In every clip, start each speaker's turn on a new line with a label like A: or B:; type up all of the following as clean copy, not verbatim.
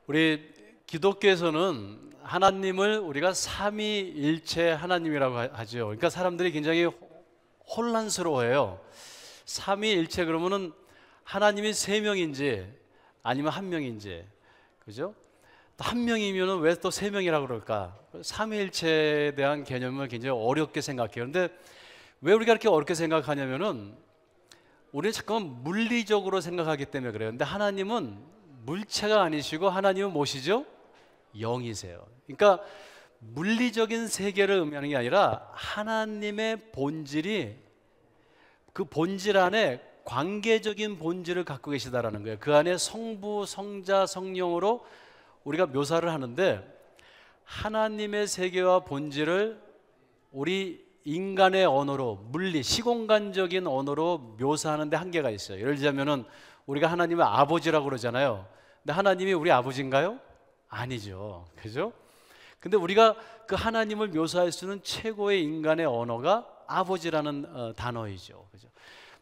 A: 우리 기독교에서는 하나님을 우리가 삼위일체 하나님이라고 하죠. 그러니까 사람들이 굉장히 혼란스러워해요. 삼위일체 그러면은 하나님이 세 명인지 아니면 한 명인지, 그죠? 한 명이면은 왜 또 세 명이라고 그럴까? 삼위일체에 대한 개념을 굉장히 어렵게 생각해요. 그런데 왜 우리가 이렇게 어렵게 생각하냐면은 우리는 잠깐만 물리적으로 생각하기 때문에 그래요. 근데 하나님은 물체가 아니시고 하나님은 무엇이죠? 영이세요. 그러니까 물리적인 세계를 의미하는 게 아니라 하나님의 본질이 그 본질 안에 관계적인 본질을 갖고 계시다라는 거예요. 그 안에 성부, 성자, 성령으로 우리가 묘사를 하는데 하나님의 세계와 본질을 우리 인간의 언어로, 물리, 시공간적인 언어로 묘사하는 데 한계가 있어요. 예를 들자면은 우리가 하나님을 아버지라고 그러잖아요. 근데 하나님이 우리 아버지인가요? 아니죠. 그죠? 근데 우리가 그 하나님을 묘사할 수 있는 최고의 인간의 언어가 아버지라는 단어이죠. 그죠?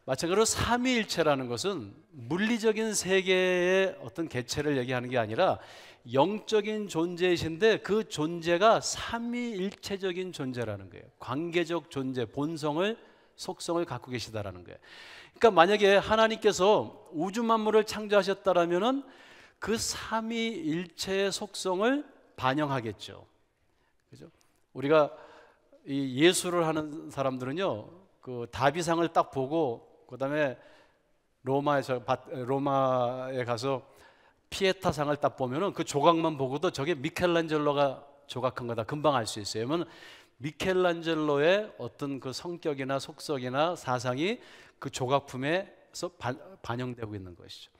A: 마찬가지로 삼위일체라는 것은 물리적인 세계의 어떤 개체를 얘기하는 게 아니라 영적인 존재이신데 그 존재가 삼위일체적인 존재라는 거예요. 관계적 존재, 본성을, 속성을 갖고 계시다라는 거예요. 그러니까 만약에 하나님께서 우주 만물을 창조하셨다라면은 그 삼위일체의 속성을 반영하겠죠. 그죠? 우리가 이 예술을 하는 사람들은요, 그 다비상을 딱 보고 그다음에 로마에 가서 피에타상을 딱 보면은 그 조각만 보고도 저게 미켈란젤로가 조각한 거다 금방 알 수 있어요. 그러면 미켈란젤로의 어떤 그 성격이나 속성이나 사상이 그 조각품에서 반영되고 있는 것이죠.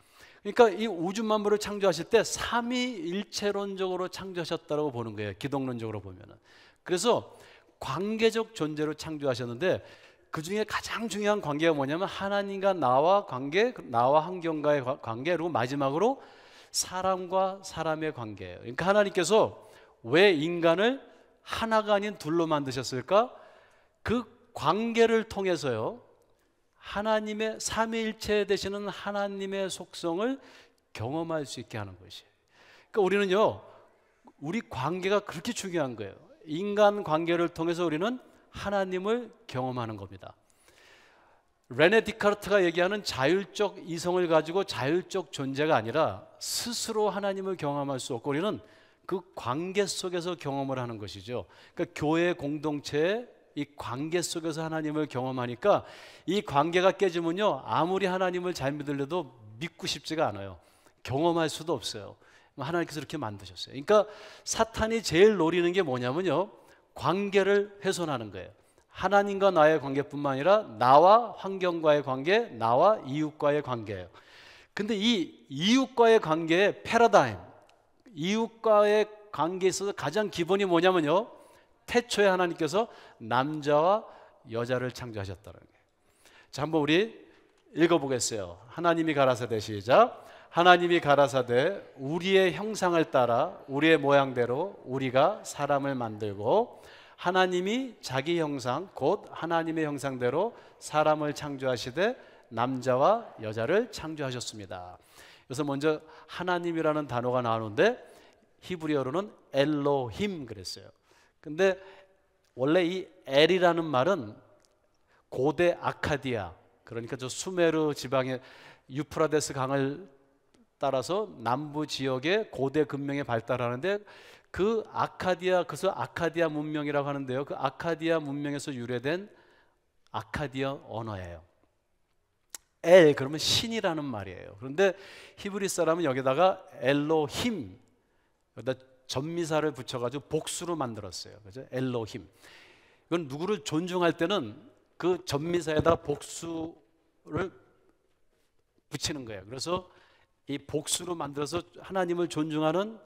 A: 그러니까 이 우주 만물을 창조하실 때 삼위일체론적으로 창조하셨다고 보는 거예요. 기독론적으로 보면은. 그래서 관계적 존재로 창조하셨는데 그 중에 가장 중요한 관계가 뭐냐면 하나님과 나와 관계, 나와 환경과의 관계, 그리고 마지막으로 사람과 사람의 관계예요. 그러니까 하나님께서 왜 인간을 하나가 아닌 둘로 만드셨을까? 그 관계를 통해서요, 하나님의 삼위일체 되시는 하나님의 속성을 경험할 수 있게 하는 것이에요. 그러니까 우리는요, 우리 관계가 그렇게 중요한 거예요. 인간 관계를 통해서 우리는 하나님을 경험하는 겁니다. 레네 디카르트가 얘기하는 자율적 이성을 가지고 자율적 존재가 아니라 스스로 하나님을 경험할 수 없고 우리는 그 관계 속에서 경험을 하는 것이죠. 그러니까 교회 공동체의 이 관계 속에서 하나님을 경험하니까 이 관계가 깨지면요, 아무리 하나님을 잘 믿으려도 믿고 싶지가 않아요. 경험할 수도 없어요. 하나님께서 이렇게 만드셨어요. 그러니까 사탄이 제일 노리는 게 뭐냐면요, 관계를 훼손하는 거예요. 하나님과 나의 관계뿐만 아니라 나와 환경과의 관계, 나와 이웃과의 관계예요. 근데 이 이웃과의 관계의 패러다임, 이웃과의 관계에 있어서 가장 기본이 뭐냐면요, 태초에 하나님께서 남자와 여자를 창조하셨다는 거예요. 자, 한번 우리 읽어보겠어요. 하나님이 가라사대 시작. 하나님이 가라사대 우리의 형상을 따라 우리의 모양대로 우리가 사람을 만들고 하나님이 자기 형상 곧 하나님의 형상대로 사람을 창조하시되 남자와 여자를 창조하셨습니다. 그래서 먼저 하나님이라는 단어가 나오는데 히브리어로는 엘로힘 그랬어요. 근데 원래 이 엘이라는 말은 고대 아카디아, 그러니까 저 수메르 지방의 유프라데스 강을 따라서 남부 지역의 고대 문명이 발달하는데 그 아카디아, 그래서 아카디아 문명이라고 하는데요, 그 아카디아 문명에서 유래된 아카디아 언어예요. 엘 그러면 신이라는 말이에요. 그런데 히브리 사람은 여기다가 엘로힘, 여기다 전미사를 붙여가지고 복수로 만들었어요. 그죠? 엘로힘. 이건 누구를 존중할 때는 그 전미사에다 복수를 붙이는 거예요. 그래서 이 복수로 만들어서 하나님을 존중하는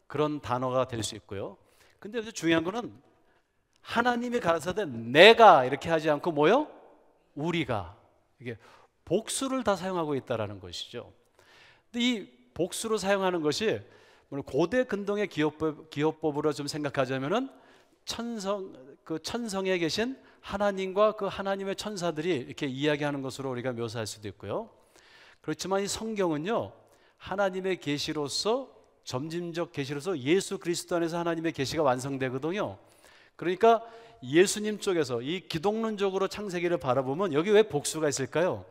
A: 그런 단어가 될 수 있고요. 근데 여기서 중요한 거는 하나님이 가라사대 내가 이렇게 하지 않고 뭐요? 우리가, 이게 복수를 다 사용하고 있다라는 것이죠. 근데 이 복수로 사용하는 것이 고대 근동의 기호법으로 좀 생각하자면은 천성에 계신 하나님과 그 하나님의 천사들이 이렇게 이야기하는 것으로 우리가 묘사할 수도 있고요. 그렇지만 이 성경은요, 하나님의 계시로서 점진적 계시로서 예수 그리스도 안에서 하나님의 계시가 완성되거든요. 그러니까 예수님 쪽에서 이 기독론적으로 창세기를 바라보면 여기 왜 복수가 있을까요?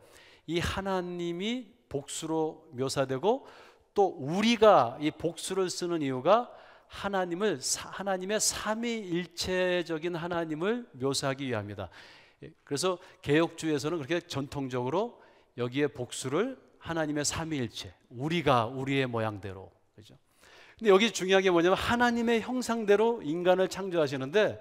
A: 이 하나님이 복수로 묘사되고 또 우리가 이 복수를 쓰는 이유가 하나님의 삼위일체적인 하나님을 묘사하기 위함이다. 그래서 개혁주의에서는 그렇게 전통적으로 여기에 복수를 하나님의 삼위일체, 우리가 우리의 모양대로, 그죠? 근데 여기 중요한 게 뭐냐면 하나님의 형상대로 인간을 창조하시는데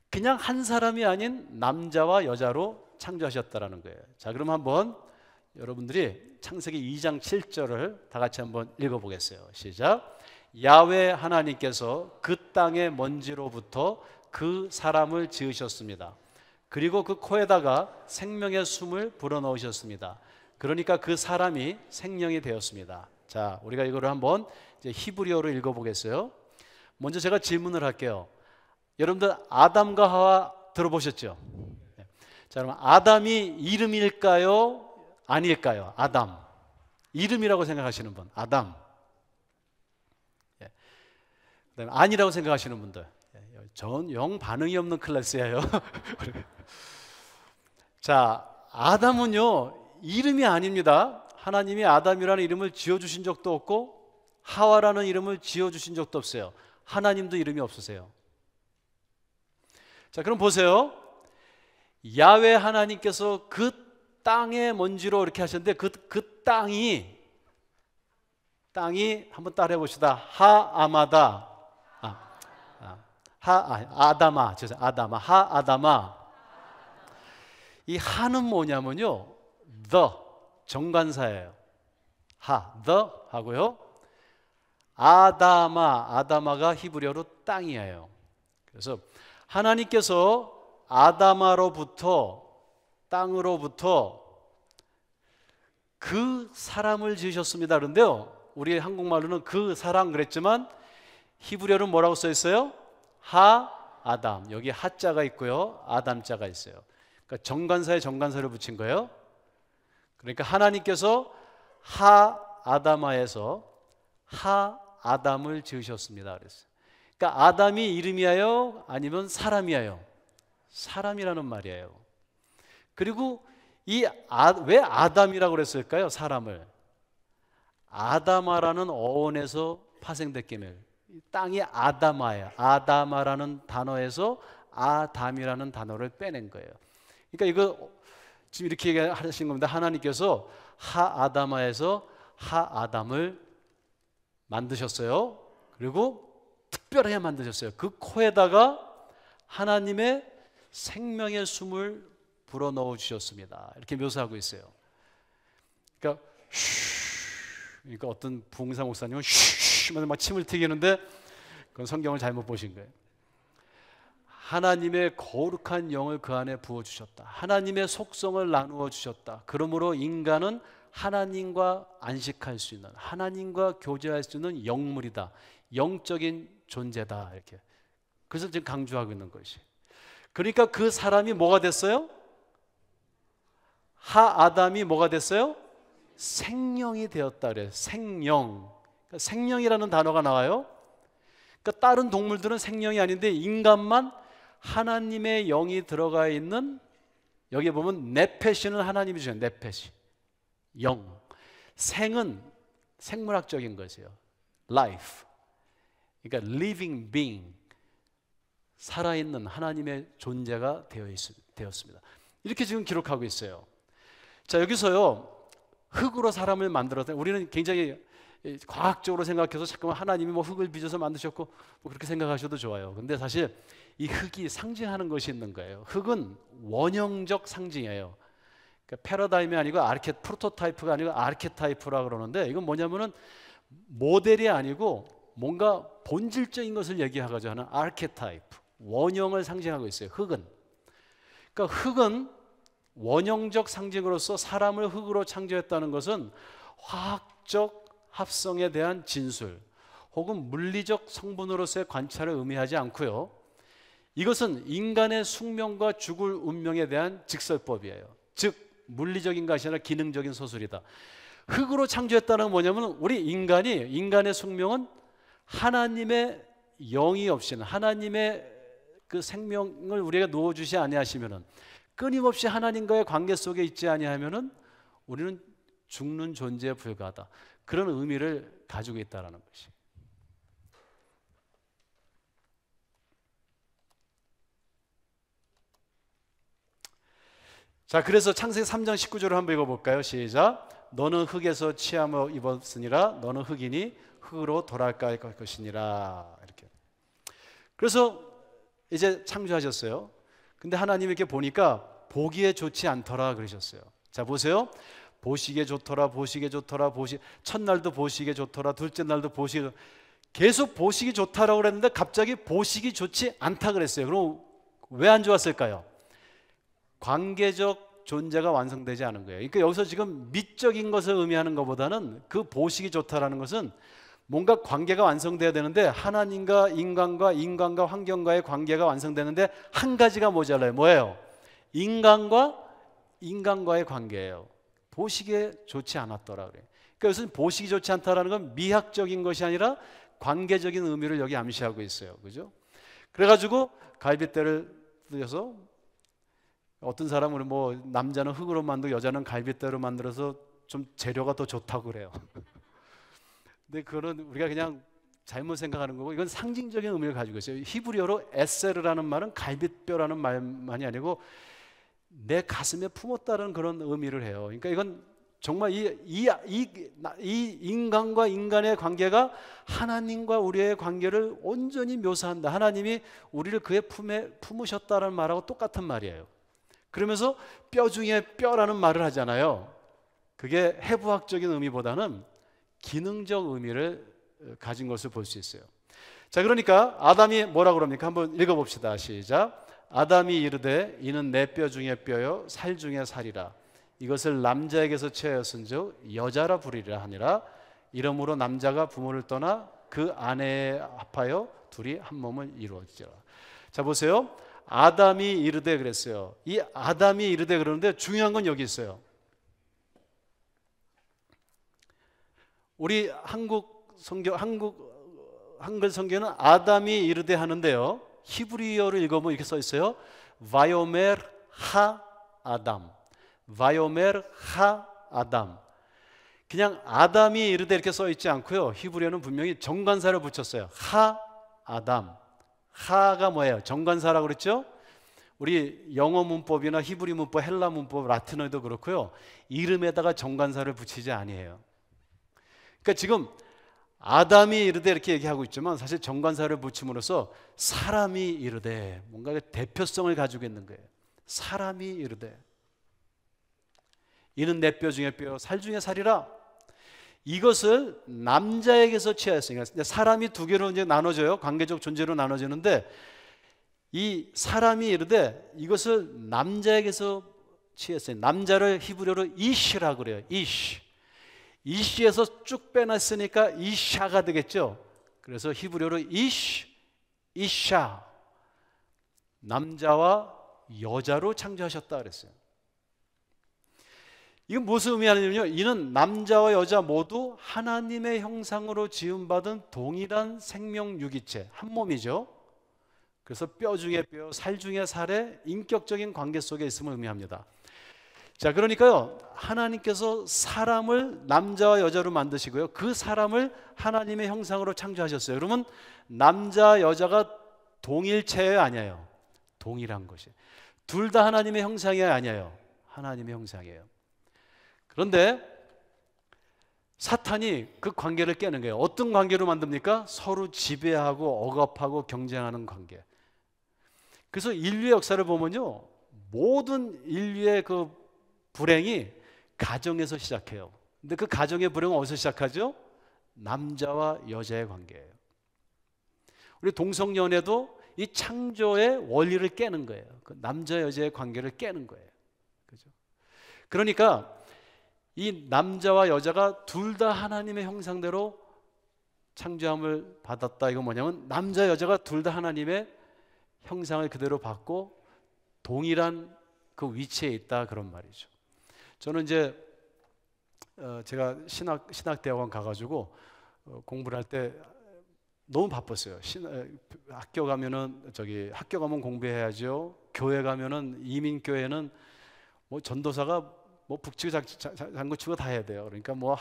A: 그냥 한 사람이 아닌 남자와 여자로 창조하셨다라는 거예요. 자, 그럼 한번 여러분들이 창세기 2장 7절을 다 같이 한번 읽어보겠어요. 시작. 야훼 하나님께서 그 땅의 먼지로부터 그 사람을 지으셨습니다. 그리고 그 코에다가 생명의 숨을 불어넣으셨습니다. 그러니까 그 사람이 생명이 되었습니다. 자, 우리가 이거를 한번 이제 히브리어로 읽어보겠어요. 먼저 제가 질문을 할게요. 여러분들 아담과 하와 들어보셨죠? 자, 그럼 아담이 이름일까요? 아닐까요? 아담. 이름이라고 생각하시는 분, 아담. 그다음에 아니라고 생각하시는 분들, 전 영 반응이 없는 클래스예요. 자, 아담은요 이름이 아닙니다. 하나님이 아담이라는 이름을 지어주신 적도 없고 하와라는 이름을 지어주신 적도 없어요. 하나님도 이름이 없으세요. 자, 그럼 보세요. 야훼 하나님께서 그 땅의 먼지로 이렇게 하셨는데 그 땅이 한번 따라해 봅시다. 하아마다. 아다마. 죄송해요. 아다마. 하아다마. 이 하는 뭐냐면요, the 정관사예요. the 하고요, 아다마가 히브리어로 땅이에요. 그래서 하나님께서 아다마로부터, 땅으로부터 그 사람을 지으셨습니다. 그런데요, 우리 한국말로는 그 사람 그랬지만 히브리어는 뭐라고 써 있어요? 하아담. 여기 하자가 있고요, 아담자가 있어요. 그러니까 정관사에 정관사를 붙인 거예요. 그러니까 하나님께서 하아다마에서 하아담을 지으셨습니다. 그랬어요. 그러니까 아담이 이름이에요? 아니면 사람이에요? 사람이라는 말이에요. 그리고 왜 아담이라고 그랬을까요? 사람을. 아다마라는 어원에서 파생됐기에 땅이 아다마예요. 아다마라는 단어에서 아담이라는 단어를 빼낸 거예요. 그러니까 이거 지금 이렇게 얘기하신 겁니다. 하나님께서 하아다마에서 하아담을 만드셨어요. 그리고 특별하게 만드셨어요. 그 코에다가 하나님의 생명의 숨을 불어넣어 주셨습니다. 이렇게 묘사하고 있어요. 그러니까 그러니까 어떤 부흥사 목사님은 막 침을 튀기는데 그건 성경을 잘못 보신 거예요. 하나님의 거룩한 영을 그 안에 부어주셨다. 하나님의 속성을 나누어 주셨다. 그러므로 인간은 하나님과 안식할 수 있는, 하나님과 교제할 수 있는 영물이다. 영적인 존재다. 이렇게. 그래서 지금 강조하고 있는 것이. 그러니까 그 사람이 뭐가 됐어요? 하아담이 뭐가 됐어요? 생명이 되었다 그래요. 생명. 그러니까 생명이라는 단어가 나와요. 그러니까 다른 동물들은 생명이 아닌데 인간만 하나님의 영이 들어가 있는, 여기 보면 네페시는 하나님이 주신 네페시, 영. 생은 생물학적인 것이에요. life. 그러니까 living being, 살아있는 하나님의 존재가 되었습니다. 이렇게 지금 기록하고 있어요. 자, 여기서요 흙으로 사람을 만들었다. 우리는 굉장히 과학적으로 생각해서 잠깐만 하나님이 뭐 흙을 빚어서 만드셨고 뭐 그렇게 생각하셔도 좋아요. 근데 사실 이 흙이 상징하는 것이 있는 거예요. 흙은 원형적 상징이에요. 그러니까 패러다임이 아니고 프로토타이프가 아니고 아르케타이프라 그러는데, 이건 뭐냐면은 모델이 아니고 뭔가 본질적인 것을 얘기하고자 하는 아르케타이프, 원형을 상징하고 있어요. 흙은. 그러니까 흙은 원형적 상징으로서 사람을 흙으로 창조했다는 것은 화학적 합성에 대한 진술 혹은 물리적 성분으로서의 관찰을 의미하지 않고요, 이것은 인간의 숙명과 죽을 운명에 대한 직설법이에요. 즉 물리적인 것이 아니라 기능적인 서술이다. 흙으로 창조했다는 건 뭐냐면 우리 인간의 숙명은 하나님의 영이 없이는, 하나님의 그 생명을 우리가 놓아주시 아니하시면은, 끊임없이 하나님과의 관계 속에 있지 아니하면은 우리는 죽는 존재에 불과하다. 그런 의미를 가지고 있다라는 것이. 자, 그래서 창세기 3장 19절을 한번 읽어볼까요? 시작. 너는 흙에서 취함을 입었으니라. 너는 흙이니 흙으로 돌아갈 것이니라. 이렇게. 그래서 이제 창조하셨어요. 근데 하나님이 이렇게 보니까 보기에 좋지 않더라 그러셨어요. 자, 보세요. 보시기에 좋더라, 보시기에 좋더라, 첫날도 보시기에 좋더라, 둘째 날도 보시기에, 계속 보시기 좋다라고 그랬는데 갑자기 보시기 좋지 않다 그랬어요. 그럼 왜 안 좋았을까요? 관계적 존재가 완성되지 않은 거예요. 그러니까 여기서 지금 미적인 것을 의미하는 것보다는 그 보시기 좋다라는 것은 뭔가 관계가 완성돼야 되는데, 하나님과 인간과 환경과의 관계가 완성되는데 한 가지가 모자라요. 뭐예요? 인간과의 관계예요. 보시기에 좋지 않았더라 그래요. 그러니까 이것은 보시기 좋지 않다라는 건 미학적인 것이 아니라 관계적인 의미를 여기 암시하고 있어요. 그죠? 그래가지고 갈빗대를 뜯어서, 어떤 사람은 뭐 남자는 흙으로 만들고 여자는 갈빗대로 만들어서 좀 재료가 더 좋다고 그래요. 근데 그거는 우리가 그냥 잘못 생각하는 거고, 이건 상징적인 의미를 가지고 있어요. 히브리어로 에세르라는 말은 갈빗뼈라는 말만이 아니고 내 가슴에 품었다는 그런 의미를 해요. 그러니까 이건 정말 이 인간과 인간의 관계가 하나님과 우리의 관계를 온전히 묘사한다. 하나님이 우리를 그의 품에 품으셨다는 말하고 똑같은 말이에요. 그러면서 뼈 중에 뼈라는 말을 하잖아요. 그게 해부학적인 의미보다는 기능적 의미를 가진 것을 볼 수 있어요. 자, 그러니까 아담이 뭐라고 그럽니까? 한번 읽어봅시다. 시작. 아담이 이르되 이는 내 뼈 중에 뼈요 살 중에 살이라. 이것을 남자에게서 취하였은즉 여자라 부르리라 하니라. 이러므로 남자가 부모를 떠나 그 아내에 합하여 둘이 한 몸을 이루어지라. 자, 보세요. 아담이 이르되 그랬어요. 이 아담이 이르되 그러는데 중요한 건 여기 있어요. 우리 한글 성경은 아담이 이르되 하는데요, 히브리어를 읽어보면 이렇게 써 있어요. 바요멜 하 아담. 바요멜 하 아담. 그냥 아담이 이르되 이렇게 써 있지 않고요, 히브리어는 분명히 정관사를 붙였어요. 하 아담. 하가 뭐예요? 정관사라고 그랬죠? 우리 영어 문법이나 히브리 문법, 헬라 문법, 라틴어도 그렇고요, 이름에다가 정관사를 붙이지 아니에요. 그러니까 지금 아담이 이르되 이렇게 얘기하고 있지만 사실 정관사를 붙임으로써 사람이 이르되, 뭔가 대표성을 가지고 있는 거예요. 사람이 이르되 이는 내 뼈 중에 뼈 살 중에 살이라. 이것을 남자에게서 취하였으니까 사람이 두 개로 이제 나눠져요. 관계적 존재로 나눠지는데 이 사람이 이르되 이것을 남자에게서 취했어요. 남자를 히브리어로 이시라고 그래요. 이시에서 쭉 빼놨으니까 이샤가 되겠죠. 그래서 히브리어로 이샤, 남자와 여자로 창조하셨다 그랬어요. 이건 무슨 의미하냐면요, 이는 남자와 여자 모두 하나님의 형상으로 지음받은 동일한 생명 유기체, 한 몸이죠. 그래서 뼈 중에 뼈, 살 중에 살의 인격적인 관계 속에 있음을 의미합니다. 자, 그러니까요, 하나님께서 사람을 남자와 여자로 만드시고요, 그 사람을 하나님의 형상으로 창조하셨어요. 그러면 남자 여자가 동일체예요, 아니에요? 동일한 것이. 둘 다 하나님의 형상이에요, 아니에요? 하나님의 형상이에요. 그런데 사탄이 그 관계를 깨는 거예요. 어떤 관계로 만듭니까? 서로 지배하고 억압하고 경쟁하는 관계. 그래서 인류의 역사를 보면요, 모든 인류의 그 불행이 가정에서 시작해요. 근데 그 가정의 불행은 어디서 시작하죠? 남자와 여자의 관계예요. 우리 동성연애도 이 창조의 원리를 깨는 거예요. 그 남자 여자의 관계를 깨는 거예요. 그죠? 그러니까 이 남자와 여자가 둘 다 하나님의 형상대로 창조함을 받았다. 이건 뭐냐면 남자 여자가 둘 다 하나님의 형상을 그대로 받고 동일한 그 위치에 있다, 그런 말이죠. 저는 이제 제가 신학대학원 가가지고 공부를 할 때 너무 바빴어요. 학교 가면은 학교 가면 공부해야죠. 교회 가면은 이민교회는 뭐 전도사가 뭐 북치고 장구치고 다 해야 돼요. 그러니까 뭐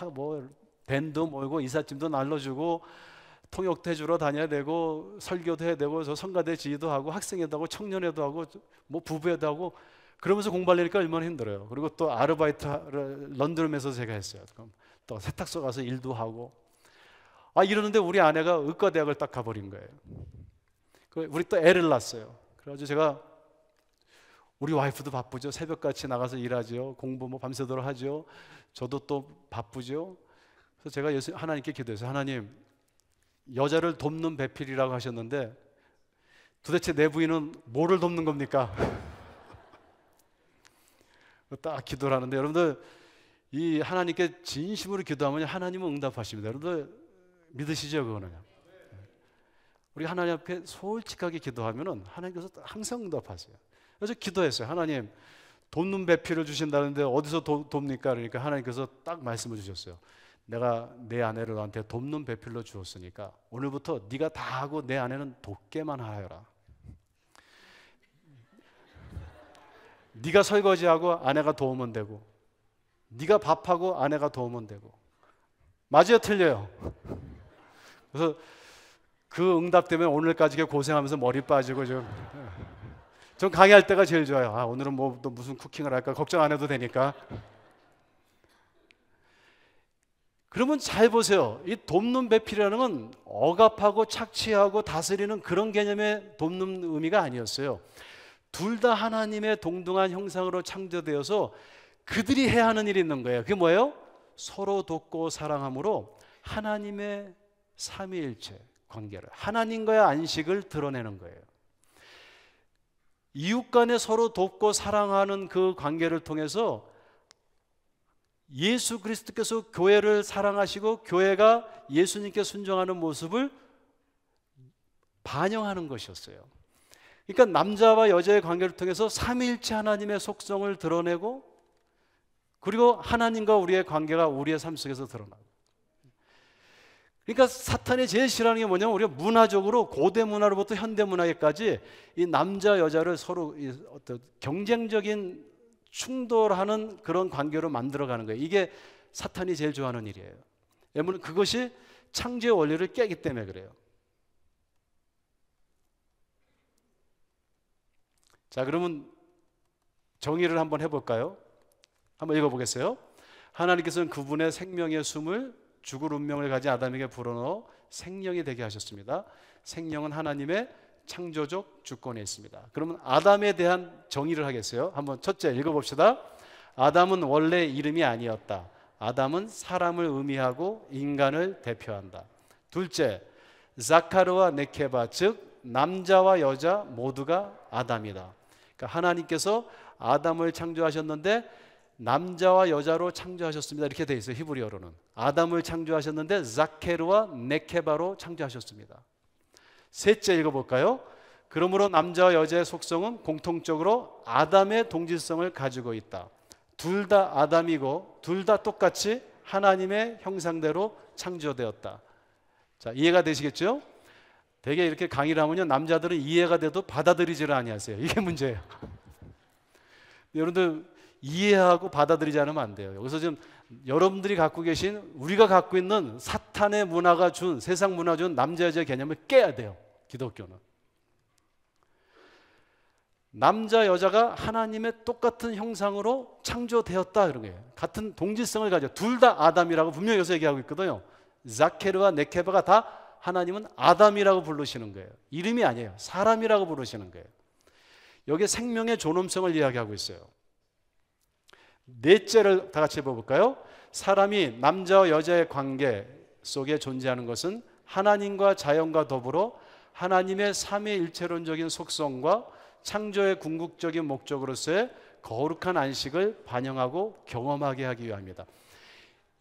A: 밴드 모이고 이삿짐도 날려주고 통역도 해주러 다녀야 되고 설교도 해야 되고 저 성가대 지휘도 하고 학생회도 하고 청년회도 하고 뭐 부부회도 하고 그러면서 공부하려니까 얼마나 힘들어요. 그리고 또 아르바이트를 런던에서 제가 했어요. 그럼 또 세탁소 가서 일도 하고 이러는데 우리 아내가 의과대학을 딱 가버린 거예요. 우리 또 애를 낳았어요. 그래가지고 제가 우리 와이프도 바쁘죠. 새벽같이 나가서 일하죠. 공부 뭐 밤새도록 하죠. 저도 또 바쁘죠. 그래서 제가 하나님께 기도했어요. 하나님, 여자를 돕는 배필이라고 하셨는데 도대체 내 부인은 뭐를 돕는 겁니까? 딱 기도를 하는데 여러분들 이 하나님께 진심으로 기도하면 하나님은 응답하십니다. 여러분들 믿으시죠? 그거는 우리 하나님 앞에 솔직하게 기도하면은 하나님께서 항상 응답하세요. 그래서 기도했어요. 하나님, 돕는 배필을 주신다는데 어디서 돕니까? 그러니까 하나님께서 딱 말씀을 주셨어요. 내가 내 아내를 너한테 돕는 배필로 주었으니까 오늘부터 네가 다 하고 내 아내는 돕게만 하여라. 네가 설거지하고 아내가 도우면 되고, 네가 밥하고 아내가 도우면 되고. 맞아요, 틀려요? 그래서 그 응답 때문에 오늘까지 고생하면서 머리 빠지고 좀 강의할 때가 제일 좋아요. 오늘은 뭐 또 무슨 쿠킹을 할까 걱정 안 해도 되니까. 그러면 잘 보세요. 이 돕는 배필이라는 건 억압하고 착취하고 다스리는 그런 개념의 돕는 의미가 아니었어요. 둘 다 하나님의 동등한 형상으로 창조되어서 그들이 해야 하는 일이 있는 거예요. 그게 뭐예요? 서로 돕고 사랑함으로 하나님의 삼위일체 관계를, 하나님과의 안식을 드러내는 거예요. 이웃 간에 서로 돕고 사랑하는 그 관계를 통해서 예수 그리스도께서 교회를 사랑하시고 교회가 예수님께 순종하는 모습을 반영하는 것이었어요. 그러니까 남자와 여자의 관계를 통해서 삼위일체 하나님의 속성을 드러내고, 그리고 하나님과 우리의 관계가 우리의 삶 속에서 드러나고. 그러니까 사탄이 제일 싫어하는 게 뭐냐면 우리가 문화적으로 고대 문화로부터 현대 문화에까지 이 남자 여자를 서로 어떤 경쟁적인 충돌하는 그런 관계로 만들어가는 거예요. 이게 사탄이 제일 좋아하는 일이에요. 왜냐하면 그것이 창조의 원리를 깨기 때문에 그래요. 자, 그러면 정의를 한번 해볼까요? 한번 읽어보겠어요. 하나님께서는 그분의 생명의 숨을 죽을 운명을 가진 아담에게 불어넣어 생명이 되게 하셨습니다. 생명은 하나님의 창조적 주권에 있습니다. 그러면 아담에 대한 정의를 하겠어요. 한번 첫째 읽어봅시다. 아담은 원래 이름이 아니었다. 아담은 사람을 의미하고 인간을 대표한다. 둘째, 자카르와 네케바, 즉 남자와 여자 모두가 아담이다. 그러니까 하나님께서 아담을 창조하셨는데 남자와 여자로 창조하셨습니다. 이렇게 돼 있어요. 히브리어로는 아담을 창조하셨는데 자케르와 네케바로 창조하셨습니다. 셋째 읽어볼까요? 그러므로 남자와 여자의 속성은 공통적으로 아담의 동질성을 가지고 있다. 둘 다 아담이고 둘 다 똑같이 하나님의 형상대로 창조되었다. 자, 이해가 되시겠죠? 되게 이렇게 강의를 하면요, 남자들은 이해가 돼도 받아들이지를 아니하세요. 이게 문제예요. 여러분들 이해하고 받아들이지 않으면 안 돼요. 여기서 지금 여러분들이 갖고 계신, 우리가 갖고 있는 사탄의 문화가 준, 세상 문화 준 남자 여자의 개념을 깨야 돼요. 기독교는 남자 여자가 하나님의 똑같은 형상으로 창조되었다, 그런 거예요. 같은 동질성을 가져. 둘 다 아담이라고 분명히 여기서 얘기하고 있거든요. 자케르와 네케바가 다 하나님은 아담이라고 부르시는 거예요. 이름이 아니에요. 사람이라고 부르시는 거예요. 여기에 생명의 존엄성을 이야기하고 있어요. 넷째를 다 같이 해볼까요? 사람이 남자와 여자의 관계 속에 존재하는 것은 하나님과 자연과 더불어 하나님의 삼위일체론적인 속성과 창조의 궁극적인 목적으로서의 거룩한 안식을 반영하고 경험하게 하기 위함이다.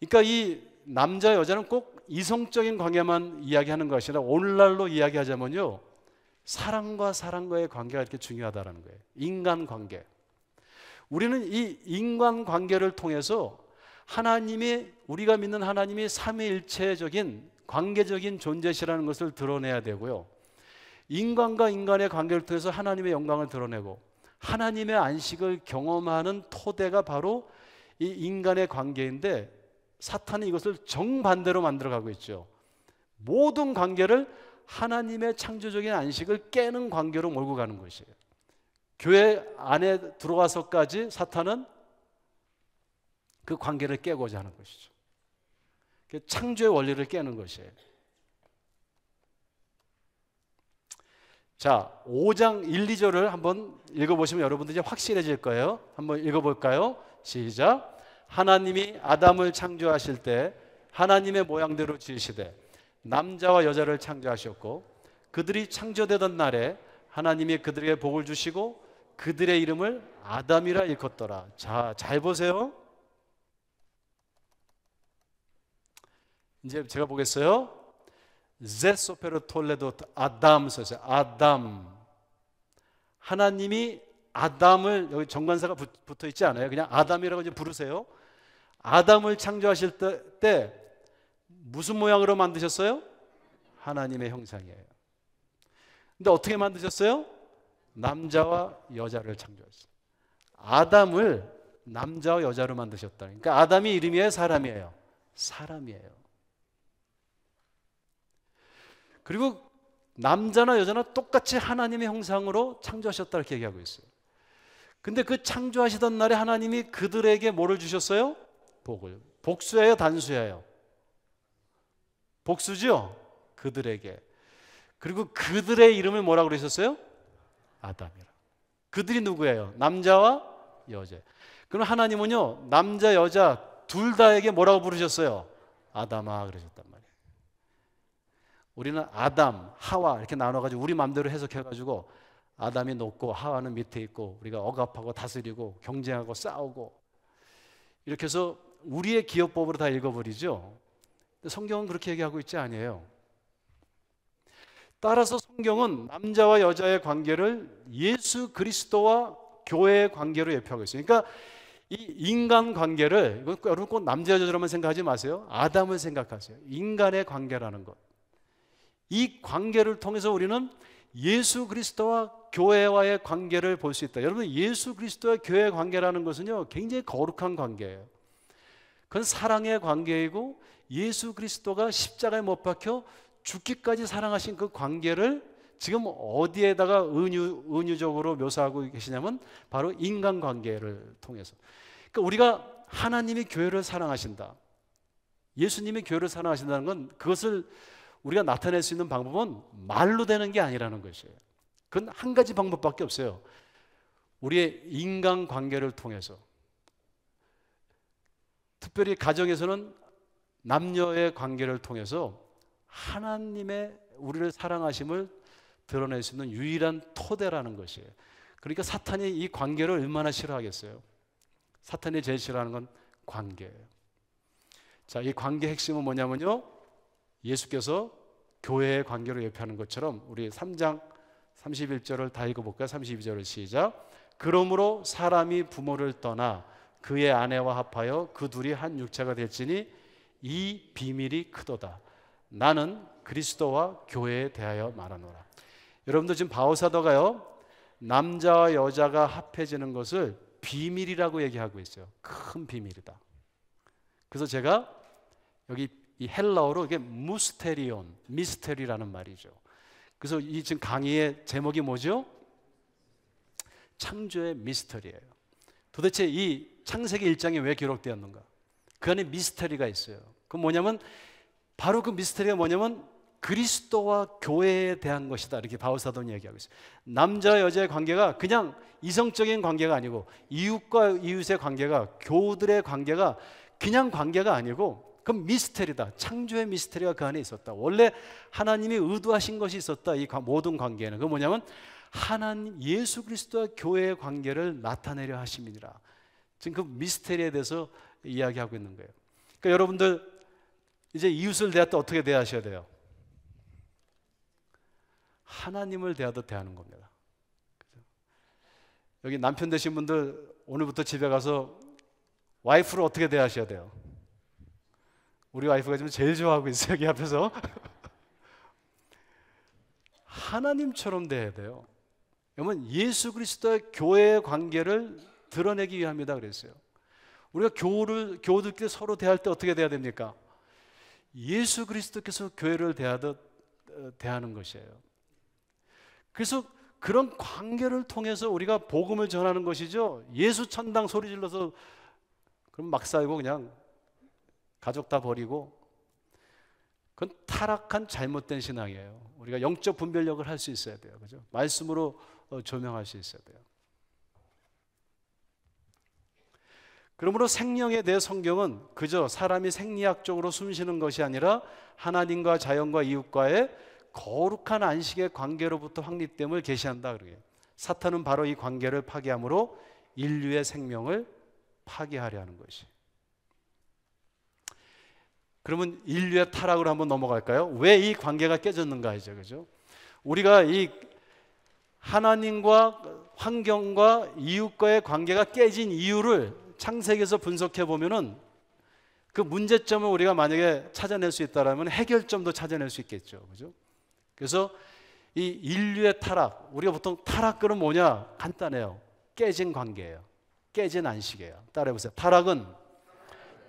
A: 그러니까 이 남자 여자는 꼭 이성적인 관계만 이야기하는 것이 아니라 오늘날로 이야기하자면요, 사랑과 사랑과의 관계가 이렇게 중요하다는 거예요. 인간관계. 우리는 이 인간관계를 통해서 하나님이, 우리가 믿는 하나님이 삼위일체적인 관계적인 존재시라는 것을 드러내야 되고요. 인간과 인간의 관계를 통해서 하나님의 영광을 드러내고 하나님의 안식을 경험하는 토대가 바로 이 인간의 관계인데, 사탄이 이것을 정반대로 만들어가고 있죠. 모든 관계를 하나님의 창조적인 안식을 깨는 관계로 몰고 가는 것이에요. 교회 안에 들어와서까지 사탄은 그 관계를 깨고자 하는 것이죠. 창조의 원리를 깨는 것이에요. 자, 5장 1, 2절을 한번 읽어보시면 여러분들이 확실해질 거예요. 한번 읽어볼까요? 시작. 하나님이 아담을 창조하실 때 하나님의 모양대로 지으시되 남자와 여자를 창조하셨고, 그들이 창조되던 날에 하나님이 그들에게 복을 주시고 그들의 이름을 아담이라 일컫더라. 자, 잘 보세요. 이제 제가 보겠어요. 제소페르 톨레도 아담 썼어요. 아담. 하나님이 아담을, 여기 정관사가 붙어 있지 않아요. 그냥 아담이라고 이제 부르세요. 아담을 창조하실 때 무슨 모양으로 만드셨어요? 하나님의 형상이에요. 근데 어떻게 만드셨어요? 남자와 여자를 창조했어요. 아담을 남자와 여자로 만드셨다. 그러니까 아담이 이름이에요, 사람이에요? 사람이에요. 그리고 남자나 여자나 똑같이 하나님의 형상으로 창조하셨다 이렇게 얘기하고 있어요. 근데 그 창조하시던 날에 하나님이 그들에게 뭐를 주셨어요? 복을. 복수예요, 단수예요? 복수죠? 그들에게. 그리고 그들의 이름을 뭐라고 그러셨어요? 아담이라. 그들이 누구예요? 남자와 여자. 그럼 하나님은요, 남자 여자 둘 다에게 뭐라고 부르셨어요? 아담아 그러셨단 말이에요. 우리는 아담, 하와 이렇게 나눠가지고 우리 마음대로 해석해가지고 아담이 높고 하와는 밑에 있고 우리가 억압하고 다스리고 경쟁하고 싸우고 이렇게 해서 우리의 기업법으로 다 읽어버리죠. 근데 성경은 그렇게 얘기하고 있지 아니에요. 따라서 성경은 남자와 여자의 관계를 예수 그리스도와 교회의 관계로 예표하고 있어요. 그러니까 이 인간 관계를, 여러분 꼭 남자 여자로만 생각하지 마세요. 아담을 생각하세요. 인간의 관계라는 것. 이 관계를 통해서 우리는 예수 그리스도와 교회와의 관계를 볼 수 있다. 여러분, 예수 그리스도와 교회의 관계라는 것은요, 굉장히 거룩한 관계예요. 그건 사랑의 관계이고 예수 그리스도가 십자가에 못 박혀 죽기까지 사랑하신 그 관계를 지금 어디에다가 은유적으로 묘사하고 계시냐면 바로 인간관계를 통해서. 그러니까 우리가 하나님이 교회를 사랑하신다, 예수님이 교회를 사랑하신다는 건 그것을 우리가 나타낼 수 있는 방법은 말로 되는 게 아니라는 것이에요. 그건 한 가지 방법밖에 없어요. 우리의 인간관계를 통해서. 특별히 가정에서는 남녀의 관계를 통해서 하나님의 우리를 사랑하심을 드러낼 수 있는 유일한 토대라는 것이에요. 그러니까 사탄이 이 관계를 얼마나 싫어하겠어요. 사탄이 제일 싫어하는 건 관계예요. 자, 이 관계의 핵심은 뭐냐면요, 예수께서 교회의 관계로 예표하는 것처럼 우리 3장 31절을 다 읽어볼까요? 32절을 시작. 그러므로 사람이 부모를 떠나 그의 아내와 합하여 그 둘이 한 육체가 될지니 이 비밀이 크도다. 나는 그리스도와 교회에 대하여 말하노라. 여러분들 지금 바울사도가요, 남자와 여자가 합해지는 것을 비밀이라고 얘기하고 있어요. 큰 비밀이다. 그래서 제가 여기 이 헬라어로 이게 무스테리온, 미스테리라는 말이죠. 그래서 이 지금 강의의 제목이 뭐죠? 창조의 미스터리예요. 도대체 이 창세기 1장이 왜 기록되었는가? 그 안에 미스터리가 있어요. 그건 뭐냐면 바로 그 미스터리가 뭐냐면 그리스도와 교회에 대한 것이다. 이렇게 바울사도는 얘기하고 있어요. 남자와 여자의 관계가 그냥 이성적인 관계가 아니고 이웃과 이웃의 관계가, 교우들의 관계가 그냥 관계가 아니고 그건 미스터리다. 창조의 미스터리가 그 안에 있었다. 원래 하나님이 의도하신 것이 있었다. 이 모든 관계는. 그건 뭐냐면 하나님, 예수 그리스도와 교회의 관계를 나타내려 하심이니라. 지금 그 미스터리에 대해서 이야기하고 있는 거예요. 그러니까 여러분들 이제 이웃을 대할 때 어떻게 대하셔야 돼요? 하나님을 대하듯 대하는 겁니다. 여기 남편 되신 분들 오늘부터 집에 가서 와이프를 어떻게 대하셔야 돼요? 우리 와이프가 지금 제일 좋아하고 있어요, 여기 앞에서. 하나님처럼 대해야 돼요. 여러분, 예수 그리스도의 교회의 관계를 드러내기 위함이다 그랬어요. 우리가 교우들끼리 서로 대할 때 어떻게 대해야 됩니까? 예수 그리스도께서 교회를 대하듯 대하는 것이에요. 그래서 그런 관계를 통해서 우리가 복음을 전하는 것이죠. 예수 천당 소리 질러서 그럼 막 살고 그냥 가족 다 버리고, 그건 타락한 잘못된 신앙이에요. 우리가 영적 분별력을 할 수 있어야 돼요. 그죠? 말씀으로 조명할 수 있어야 돼요. 그러므로 생명에 대해 성경은 그저 사람이 생리학적으로 숨쉬는 것이 아니라 하나님과 자연과 이웃과의 거룩한 안식의 관계로부터 확립됨을 계시한다 그래요. 사탄은 바로 이 관계를 파괴함으로 인류의 생명을 파괴하려 하는 것이. 그러면 인류의 타락으로 한번 넘어갈까요? 왜 이 관계가 깨졌는가 하죠. 그죠? 우리가 이 하나님과 환경과 이웃과의 관계가 깨진 이유를 창세기에서 분석해 보면은 그 문제점을 우리가 만약에 찾아낼 수 있다라면 해결점도 찾아낼 수 있겠죠. 그죠? 그래서 이 인류의 타락, 우리가 보통 타락은 뭐냐? 간단해요. 깨진 관계예요. 깨진 안식이에요. 따라해 보세요. 타락은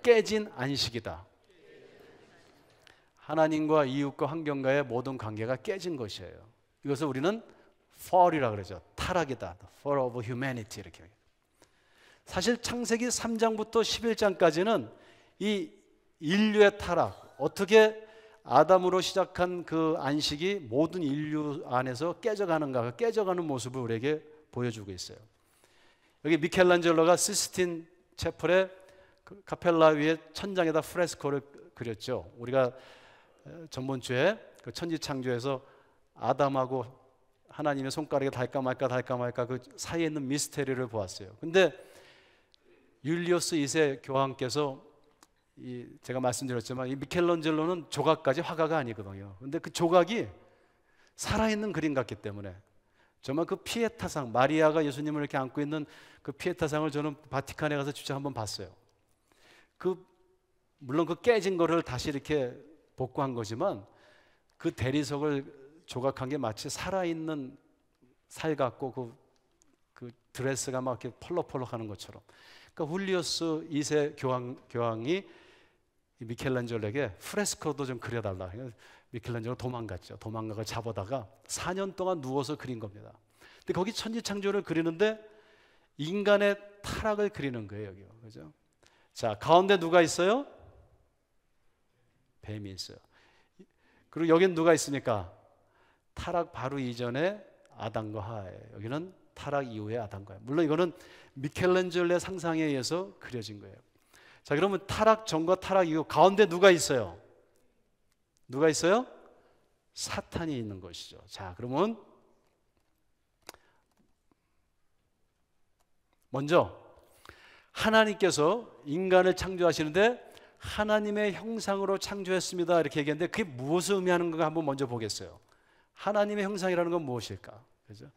A: 깨진 안식이다. 하나님과 이웃과 환경과의 모든 관계가 깨진 것이에요. 이것을 우리는 fall이라고 그러죠. 타락이다. fall of humanity 이렇게. 사실 창세기 3장부터 11장까지는 이 인류의 타락, 어떻게 아담으로 시작한 그 안식이 모든 인류 안에서 깨져가는가, 깨져가는 모습을 우리에게 보여주고 있어요. 여기 미켈란젤로가 시스틴 채플의 그 카펠라 위에 천장에다 프레스코를 그렸죠. 우리가 전번 주에 그 천지창조에서 아담하고 하나님의 손가락에 닿을까 말까 그 사이에 있는 미스테리를 보았어요. 근데 율리우스 2세 교황께서 제가 말씀드렸지만 이 미켈란젤로는 조각까지 화가가 아니거든요. 근데 그 조각이 살아있는 그림 같기 때문에 정말 그 피에타상, 마리아가 예수님을 이렇게 안고 있는 그 피에타상을 저는 바티칸에 가서 직접 한번 봤어요. 물론 그 깨진 거를 다시 이렇게 복구한 거지만 그 대리석을 조각한 게 마치 살아있는 살 같고 그 드레스가 막 이렇게 펄럭펄럭 하는 것처럼. 그러니까 훌리우스 2세 교황이 미켈란젤로에게 프레스코도 좀 그려달라. 미켈란젤로 도망갔죠. 도망가서 잡아다가 4년 동안 누워서 그린 겁니다. 근데 거기 천지창조를 그리는데 인간의 타락을 그리는 거예요. 여기. 그죠? 자, 가운데 누가 있어요? 뱀이 있어요. 그리고 여긴 누가 있습니까? 타락 바로 이전에 아담과 하와예요. 여기는 타락 이후의 아담과 하와. 물론 이거는 미켈란젤로의 상상에 의해서 그려진 거예요. 자, 그러면 타락 전과 타락 이후 가운데 누가 있어요? 누가 있어요? 사탄이 있는 것이죠. 자, 그러면 먼저 하나님께서 인간을 창조하시는데 하나님의 형상으로 창조했습니다 이렇게 얘기했는데 그게 무엇을 의미하는 건가 한번 먼저 보겠어요. 하나님의 형상이라는 건 무엇일까? 그죠?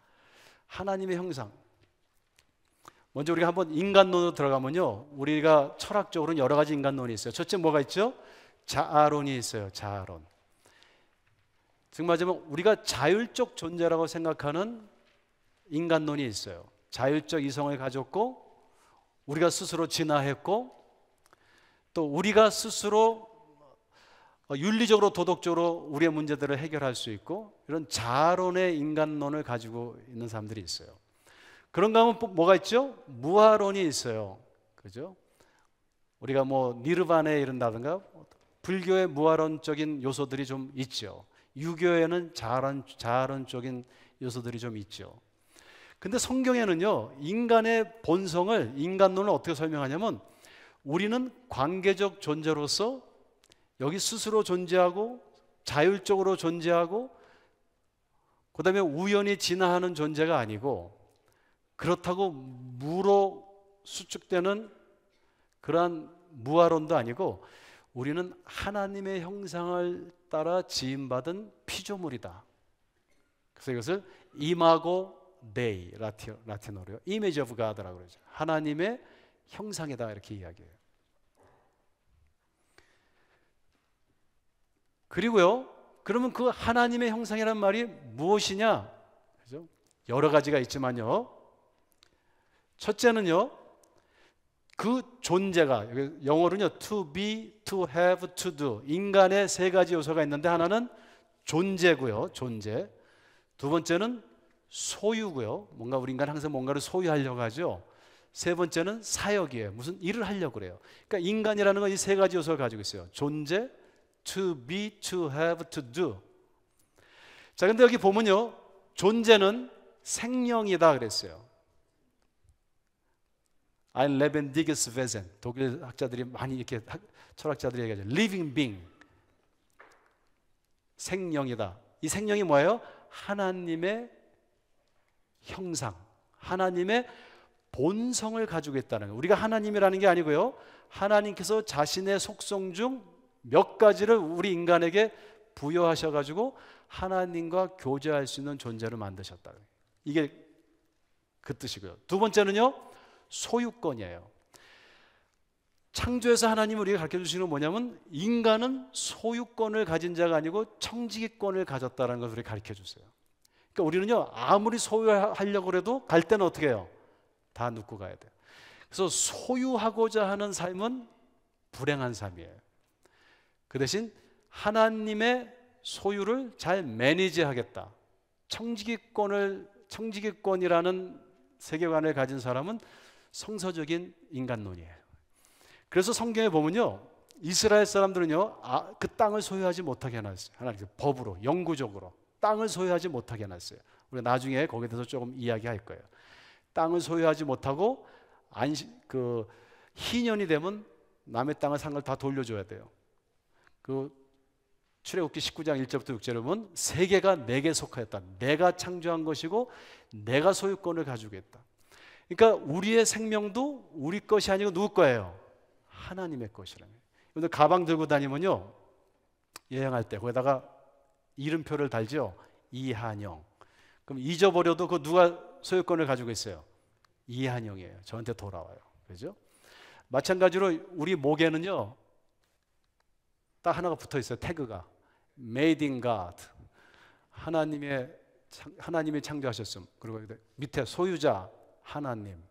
A: 하나님의 형상. 먼저 우리가 한번 인간론으로 들어가면요, 우리가 철학적으로는 여러 가지 인간론이 있어요. 첫째 뭐가 있죠? 자아론이 있어요. 자아론. 즉 말하자면 우리가 자율적 존재라고 생각하는 인간론이 있어요. 자율적 이성을 가졌고 우리가 스스로 진화했고 또 우리가 스스로 윤리적으로 도덕적으로 우리의 문제들을 해결할 수 있고 이런 자아론의 인간론을 가지고 있는 사람들이 있어요. 그런가 하면 뭐가 있죠? 무아론이 있어요. 그죠? 우리가 뭐 니르바나에 이른다든가 불교의 무아론적인 요소들이 좀 있죠. 유교에는 자아론적인 요소들이 좀 있죠. 근데 성경에는요, 인간의 본성을, 인간론을 어떻게 설명하냐면 우리는 관계적 존재로서 여기 스스로 존재하고 자율적으로 존재하고 그 다음에 우연히 진화하는 존재가 아니고 그렇다고 무로 수축되는 그러한 무아론도 아니고 우리는 하나님의 형상을 따라 지음받은 피조물이다. 그래서 이것을 이마고 데이 라틴어로요. Image of God라고 그러죠. 하나님의 형상이다 이렇게 이야기해요. 그리고요, 그러면 그 하나님의 형상이라는 말이 무엇이냐? 그죠? 여러 가지가 있지만요. 첫째는요, 그 존재가, 영어로는요, to be, to have, to do. 인간의 세 가지 요소가 있는데 하나는 존재고요, 존재. 두 번째는 소유고요. 뭔가 우리 인간 항상 뭔가를 소유하려고 하죠. 세 번째는 사역이에요. 무슨 일을 하려고 그래요. 그러니까 인간이라는 건 이 세 가지 요소를 가지고 있어요. 존재, to be, to have, to do. 자, 근데 여기 보면요, 존재는 생명이다 그랬어요. Ein lebendiges Wesen. 독일 학자들이 많이 이렇게 철학자들이 얘기하죠. Living being. 생명이다. 이 생명이 뭐예요? 하나님의 형상, 하나님의 본성을 가지고 있다는 거예요. 우리가 하나님이라는 게 아니고요, 하나님께서 자신의 속성 중 몇 가지를 우리 인간에게 부여하셔가지고 하나님과 교제할 수 있는 존재로 만드셨다. 이게 그 뜻이고요. 두 번째는요, 소유권이에요. 창조에서 하나님이 우리가 가르쳐 주시는 건 뭐냐면 인간은 소유권을 가진 자가 아니고 청지기권을 가졌다는 것을 우리 가르쳐 주세요. 그러니까 우리는요, 아무리 소유하려고 해도 갈 때는 어떻게 해요? 다 눕고 가야 돼요. 그래서 소유하고자 하는 삶은 불행한 삶이에요. 그 대신 하나님의 소유를 잘 매니지하겠다. 청지기권이라는 세계관을 가진 사람은 성서적인 인간론이에요. 그래서 성경에 보면요, 이스라엘 사람들은요, 그 땅을 소유하지 못하게 해놨어요. 하나님 법으로, 영구적으로 땅을 소유하지 못하게 해놨어요. 우리가 나중에 거기에 대해서 조금 이야기할 거예요. 땅을 소유하지 못하고 희년이 되면 남의 땅을 산 걸 다 돌려줘야 돼요. 출애굽기 19장 1절부터 6절에 보면 세계가 내게 속하였다. 내가 창조한 것이고 내가 소유권을 가지고 있다. 그러니까 우리의 생명도 우리 것이 아니고 누구 거예요? 하나님의 것이라는 거예요. 여러분들 가방 들고 다니면요, 여행할 때 거기다가 이름표를 달죠. 이한영. 그럼 잊어버려도 그 누가 소유권을 가지고 있어요? 이한영이에요. 저한테 돌아와요. 그죠? 마찬가지로 우리 목에는요, 딱 하나가 붙어 있어요. 태그가 Made in God. 하나님이 창조하셨음. 그리고 밑에 소유자 하나님.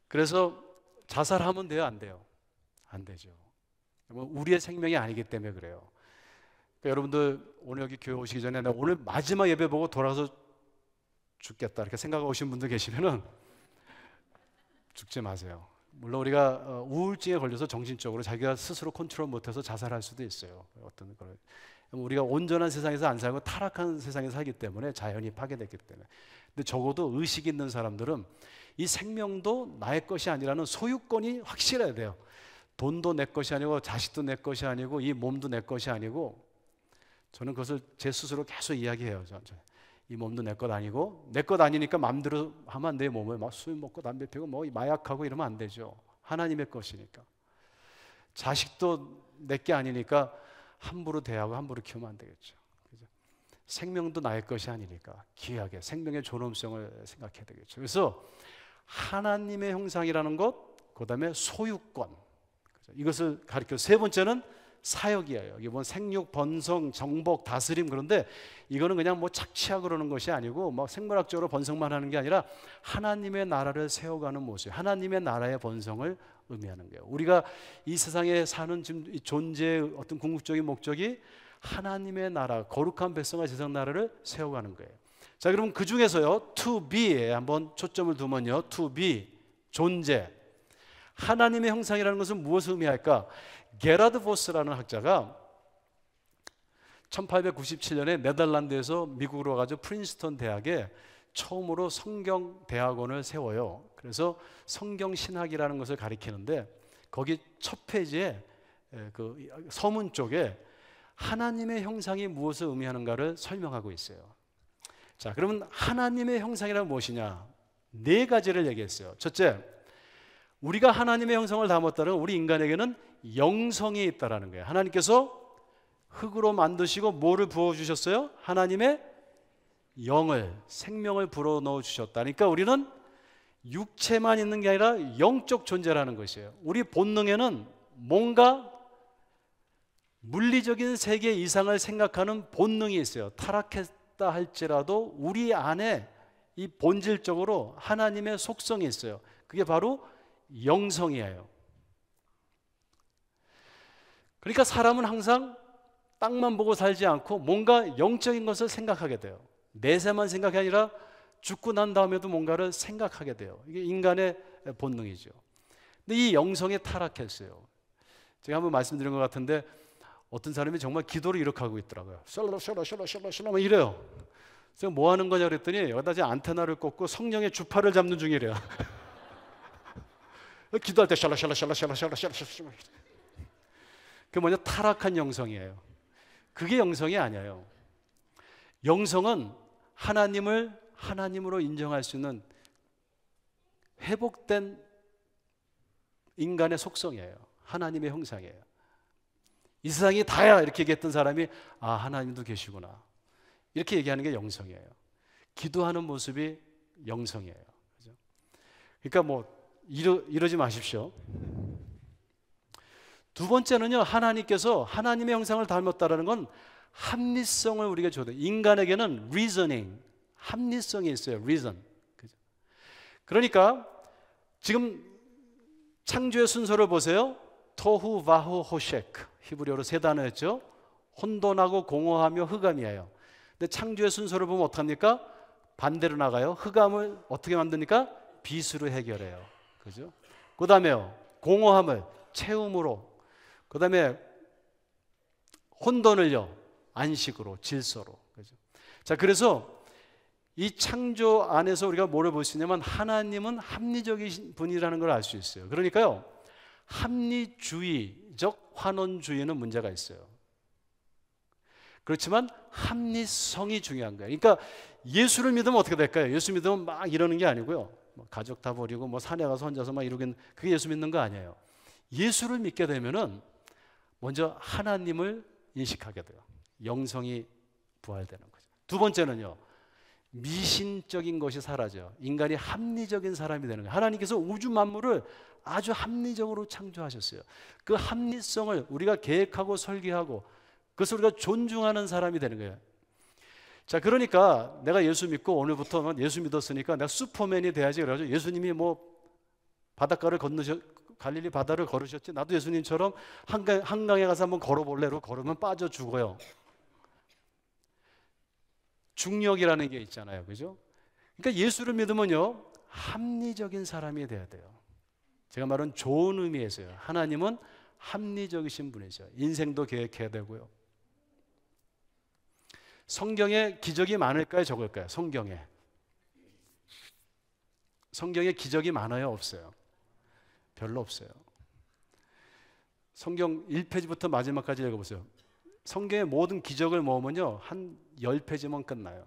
A: 그래서 자살하면 돼요, 안 돼요? 안 되죠. 우리의 생명이 아니기 때문에 그래요. 그러니까 여러분들 오늘 여기 교회 오시기 전에 나 오늘 마지막 예배 보고 돌아가서 죽겠다 이렇게 생각하고 오신 분들 계시면은 죽지 마세요. 물론 우리가 우울증에 걸려서 정신적으로 자기가 스스로 컨트롤 못해서 자살할 수도 있어요. 어떤 그런 우리가 온전한 세상에서 안 살고 타락한 세상에서 살기 때문에 자연이 파괴됐기 때문에. 근데 적어도 의식 있는 사람들은 이 생명도 나의 것이 아니라는 소유권이 확실해야 돼요. 돈도 내 것이 아니고 자식도 내 것이 아니고 이 몸도 내 것이 아니고, 저는 그것을 제 스스로 계속 이야기해요. 이 몸도 내 것 아니고, 내 것 아니니까 마음대로 하면 안 돼요. 몸을 막 술 먹고 담배 피우고 뭐 마약하고 이러면 안 되죠. 하나님의 것이니까. 자식도 내 게 아니니까 함부로 대하고 함부로 키우면 안 되겠죠. 그죠? 생명도 나의 것이 아니니까 귀하게 생명의 존엄성을 생각해야 되겠죠. 그래서 하나님의 형상이라는 것, 그 다음에 소유권, 그죠? 이것을 가르쳐. 세 번째는 사역이에요. 여기 보면 생육, 번성, 정복, 다스림. 그런데 이거는 그냥 뭐 착취하고 그러는 것이 아니고 뭐 생물학적으로 번성만 하는 게 아니라 하나님의 나라를 세워가는 모습, 하나님의 나라의 번성을 의미하는 거예요. 우리가 이 세상에 사는 지금 이 존재의 어떤 궁극적인 목적이 하나님의 나라, 거룩한 백성과 세상 나라를 세워가는 거예요. 자, 그럼 그 중에서요, to be에 한번 초점을 두면요, to be, 존재. 하나님의 형상이라는 것은 무엇을 의미할까? 게라드 보스라는 학자가 1897년에 네덜란드에서 미국으로 와가지고 프린스턴 대학에 처음으로 성경 대학원을 세워요. 그래서 성경 신학이라는 것을 가리키는데 거기 첫 페이지에 그 서문 쪽에 하나님의 형상이 무엇을 의미하는가를 설명하고 있어요. 자, 그러면 하나님의 형상이란 무엇이냐? 네 가지를 얘기했어요. 첫째, 우리가 하나님의 형상을 담았다는 건 우리 인간에게는 영성이 있다라는 거예요. 하나님께서 흙으로 만드시고 뭐를 부어주셨어요? 하나님의 영을, 생명을 불어넣어 주셨다. 그러니까 우리는 육체만 있는 게 아니라 영적 존재라는 것이에요. 우리 본능에는 뭔가 물리적인 세계 이상을 생각하는 본능이 있어요. 타락했다 할지라도 우리 안에 이 본질적으로 하나님의 속성이 있어요. 그게 바로 영성이에요. 그러니까 사람은 항상 땅만 보고 살지 않고 뭔가 영적인 것을 생각하게 돼요. 내세만 생각이 아니라 죽고 난 다음에도 뭔가를 생각하게 돼요. 이게 인간의 본능이죠. 근데 이 영성에 타락했어요. 제가 한번 말씀드린 것 같은데 어떤 사람이 정말 기도를 이렇게 하고 있더라고요. 샬라 이래요. 제가 뭐 하는 거냐 그랬더니 여기다 이제 안테나를 꽂고 성령의 주파를 잡는 중이래요. 기도할 때 샬라. 그게 뭐냐? 타락한 영성이에요. 그게 영성이 아니에요. 영성은 하나님을 하나님으로 인정할 수 있는 회복된 인간의 속성이에요. 하나님의 형상이에요. 이 세상이 다야 이렇게 얘기했던 사람이 아, 하나님도 계시구나 이렇게 얘기하는 게 영성이에요. 기도하는 모습이 영성이에요. 그죠? 그러니까 뭐 이러지 마십시오. 두 번째는요, 하나님께서 하나님의 형상을 닮았다라는 건 합리성을 우리가 줘야 돼요. 인간에게는 reasoning, 합리성이 있어요. reason. 그죠? 그러니까 지금 창조의 순서를 보세요. 토후, 바후, 호셰크. 히브리어로 세 단어였죠. 혼돈하고 공허하며 흑암이에요. 근데 창조의 순서를 보면 어떡합니까? 반대로 나가요. 흑암을 어떻게 만드니까? 빛으로 해결해요. 그죠? 그 다음에요, 공허함을 채움으로, 그 다음에 혼돈을요, 안식으로, 질서로. 그죠? 자, 그래서 이 창조 안에서 우리가 뭐를 볼 수 있냐면 하나님은 합리적인 분이라는 걸 알 수 있어요. 그러니까요, 합리주의적 환원주의는 문제가 있어요. 그렇지만 합리성이 중요한 거예요. 그러니까 예수를 믿으면 어떻게 될까요? 예수 믿으면 막 이러는 게 아니고요. 뭐 가족 다 버리고 뭐 산에 가서 혼자서 막 이러긴, 그게 예수 믿는 거 아니에요. 예수를 믿게 되면은 먼저 하나님을 인식하게 돼요. 영성이 부활되는 거죠. 두 번째는요, 미신적인 것이 사라져 인간이 합리적인 사람이 되는 거예요. 하나님께서 우주 만물을 아주 합리적으로 창조하셨어요. 그 합리성을 우리가 계획하고 설계하고 그것을 우리가 존중하는 사람이 되는 거예요. 자, 그러니까 내가 예수 믿고 오늘부터 예수 믿었으니까 내가 슈퍼맨이 돼야지. 그래가지고 예수님이 뭐 바닷가를 갈릴리 바다를 걸으셨지, 나도 예수님처럼 한강에 가서 한번 걸어볼래로 걸으면 빠져 죽어요. 중력이라는 게 있잖아요. 그죠? 그러니까 예수를 믿으면요, 합리적인 사람이 돼야 돼요. 제가 말은 좋은 의미에서요. 하나님은 합리적이신 분이죠. 인생도 계획해야 되고요. 성경에 기적이 많을까요? 적을까요? 성경에 기적이 많아요? 없어요? 별로 없어요. 성경 1페이지부터 마지막까지 읽어보세요. 성경의 모든 기적을 모으면요, 한 10페이지만 끝나요.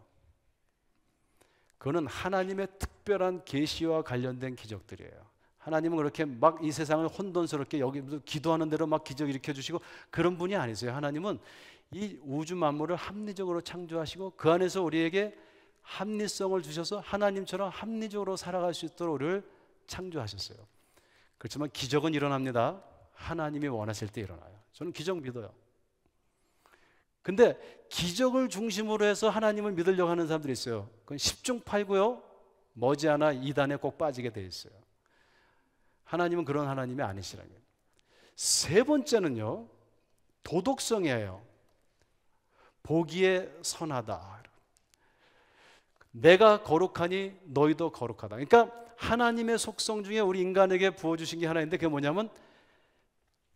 A: 그거는 하나님의 특별한 계시와 관련된 기적들이에요. 하나님은 그렇게 막 이 세상을 혼돈스럽게 여기 기도하는 대로 막 기적 일으켜 주시고 그런 분이 아니세요. 하나님은 이 우주 만물을 합리적으로 창조하시고 그 안에서 우리에게 합리성을 주셔서 하나님처럼 합리적으로 살아갈 수 있도록 우리를 창조하셨어요. 그렇지만 기적은 일어납니다. 하나님이 원하실 때 일어나요. 저는 기적 믿어요. 근데 기적을 중심으로 해서 하나님을 믿으려고 하는 사람들이 있어요. 그건 10중 8구요. 머지않아 이단에 꼭 빠지게 돼 있어요. 하나님은 그런 하나님이 아니시라는 거예요. 세 번째는요, 도덕성이에요. 보기에 선하다. 내가 거룩하니 너희도 거룩하다. 그러니까 하나님의 속성 중에 우리 인간에게 부어주신 게 하나 있는데 그게 뭐냐면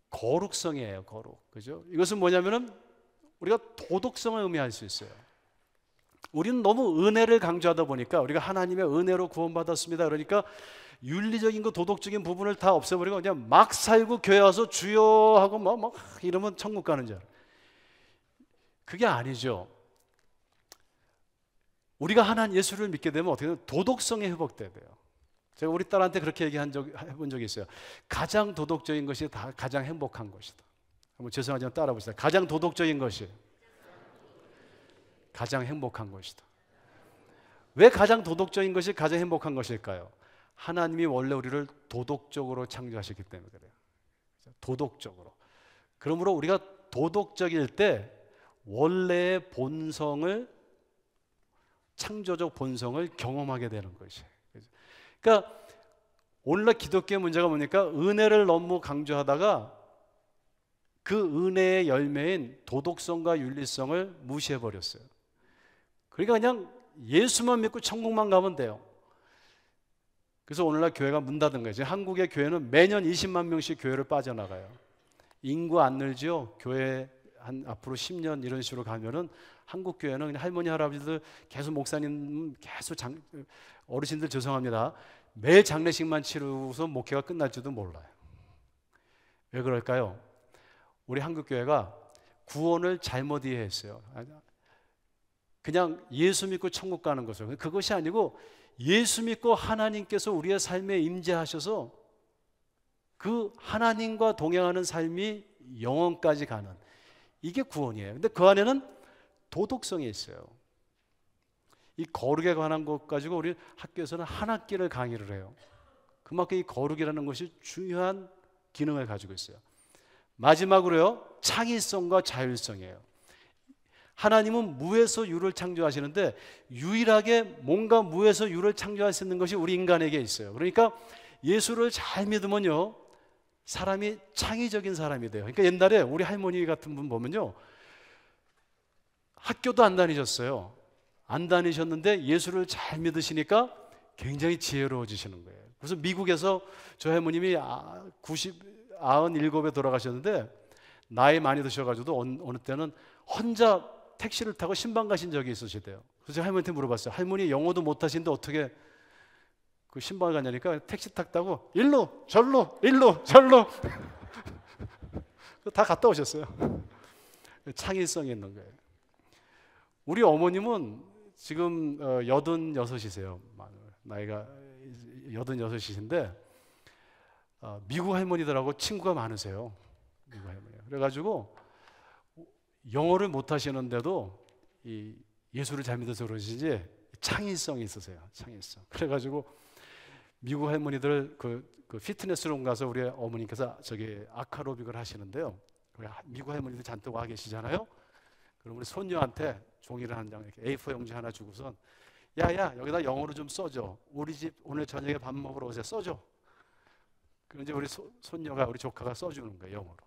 A: 거룩성이에요. 거룩. 그죠? 이것은 뭐냐면은 우리가 도덕성을 의미할 수 있어요. 우리는 너무 은혜를 강조하다 보니까 우리가 하나님의 은혜로 구원받았습니다. 그러니까 윤리적인 거 도덕적인 부분을 다 없애버리고 그냥 막 살고 교회 와서 주여 하고 막 이러면 천국 가는 줄 알아요. 그게 아니죠. 우리가 하나님 예수를 믿게 되면 어떻게 되면 도덕성이 회복돼야 돼요. 제가 우리 딸한테 그렇게 해본 적이 있어요. 가장 도덕적인 것이 다 가장 행복한 것이다. 한번 죄송하지만 따라 보시다. 가장 도덕적인 것이 가장 행복한 것이다. 왜 가장 도덕적인 것이 가장 행복한 것일까요? 하나님이 원래 우리를 도덕적으로 창조하셨기 때문에 그래요. 도덕적으로. 그러므로 우리가 도덕적일 때 원래의 본성을, 창조적 본성을 경험하게 되는 것이에요. 그러니까 오늘날 기독교의 문제가 뭐니까 은혜를 너무 강조하다가 그 은혜의 열매인 도덕성과 윤리성을 무시해버렸어요. 그러니까 그냥 예수만 믿고 천국만 가면 돼요. 그래서 오늘날 교회가 문 닫은 거예요. 한국의 교회는 매년 20만 명씩 교회를 빠져나가요. 인구 안 늘죠? 교회 한 앞으로 10년 이런 식으로 가면은 한국 교회는 그냥 할머니 할아버지들 계속 목사님 계속 어르신들 죄송합니다. 매일 장례식만 치르고서 목회가 끝날지도 몰라요. 왜 그럴까요? 우리 한국 교회가 구원을 잘못 이해했어요. 그냥 예수 믿고 천국 가는 것을. 그것이 아니고 예수 믿고 하나님께서 우리의 삶에 임재하셔서 그 하나님과 동행하는 삶이 영원까지 가는, 이게 구원이에요. 근데 그 안에는 도덕성이 있어요. 이 거룩에 관한 것 가지고 우리 학교에서는 한 학기를 강의를 해요. 그만큼 이 거룩이라는 것이 중요한 기능을 가지고 있어요. 마지막으로요, 창의성과 자율성이에요. 하나님은 무에서 유를 창조하시는데 유일하게 뭔가 무에서 유를 창조할 수 있는 것이 우리 인간에게 있어요. 그러니까 예수를 잘 믿으면요, 사람이 창의적인 사람이 돼요. 그러니까 옛날에 우리 할머니 같은 분 보면요, 학교도 안 다니셨어요. 안 다니셨는데 예수를 잘 믿으시니까 굉장히 지혜로워지시는 거예요. 그래서 미국에서 저 할머님이 97에 돌아가셨는데 나이 많이 드셔가지고 어느 때는 혼자 택시를 타고 신방 가신 적이 있으시대요. 그래서 제가 할머니한테 물어봤어요. 할머니 영어도 못하시는데 어떻게 그 신방을 가냐니까 택시 탔다고 일로 절로 일로 절로 다 갔다 오셨어요. 창의성이 있는 거예요. 우리 어머님은 지금 86이세요. 나이가 86이신데 미국 할머니들하고 친구가 많으세요. 미국 할머니. 그래가지고 영어를 못 하시는데도 이 예수를 잘 믿어서 그러시지 창의성이 있으세요. 창의성. 그래가지고 미국 할머니들 그 피트니스룸 가서 우리 어머니께서 저기 아카로빅을 하시는데요. 미국 할머니들 잔뜩 와 계시잖아요. 그럼 우리 손녀한테 종이를 한 장, 이렇게 A4 용지 하나 주고선 야야 여기다 영어로 좀 써줘. 우리 집 오늘 저녁에 밥 먹으러 오세요. 써줘. 그럼 이제 우리 손녀가, 우리 조카가 써주는 거예요, 영어로.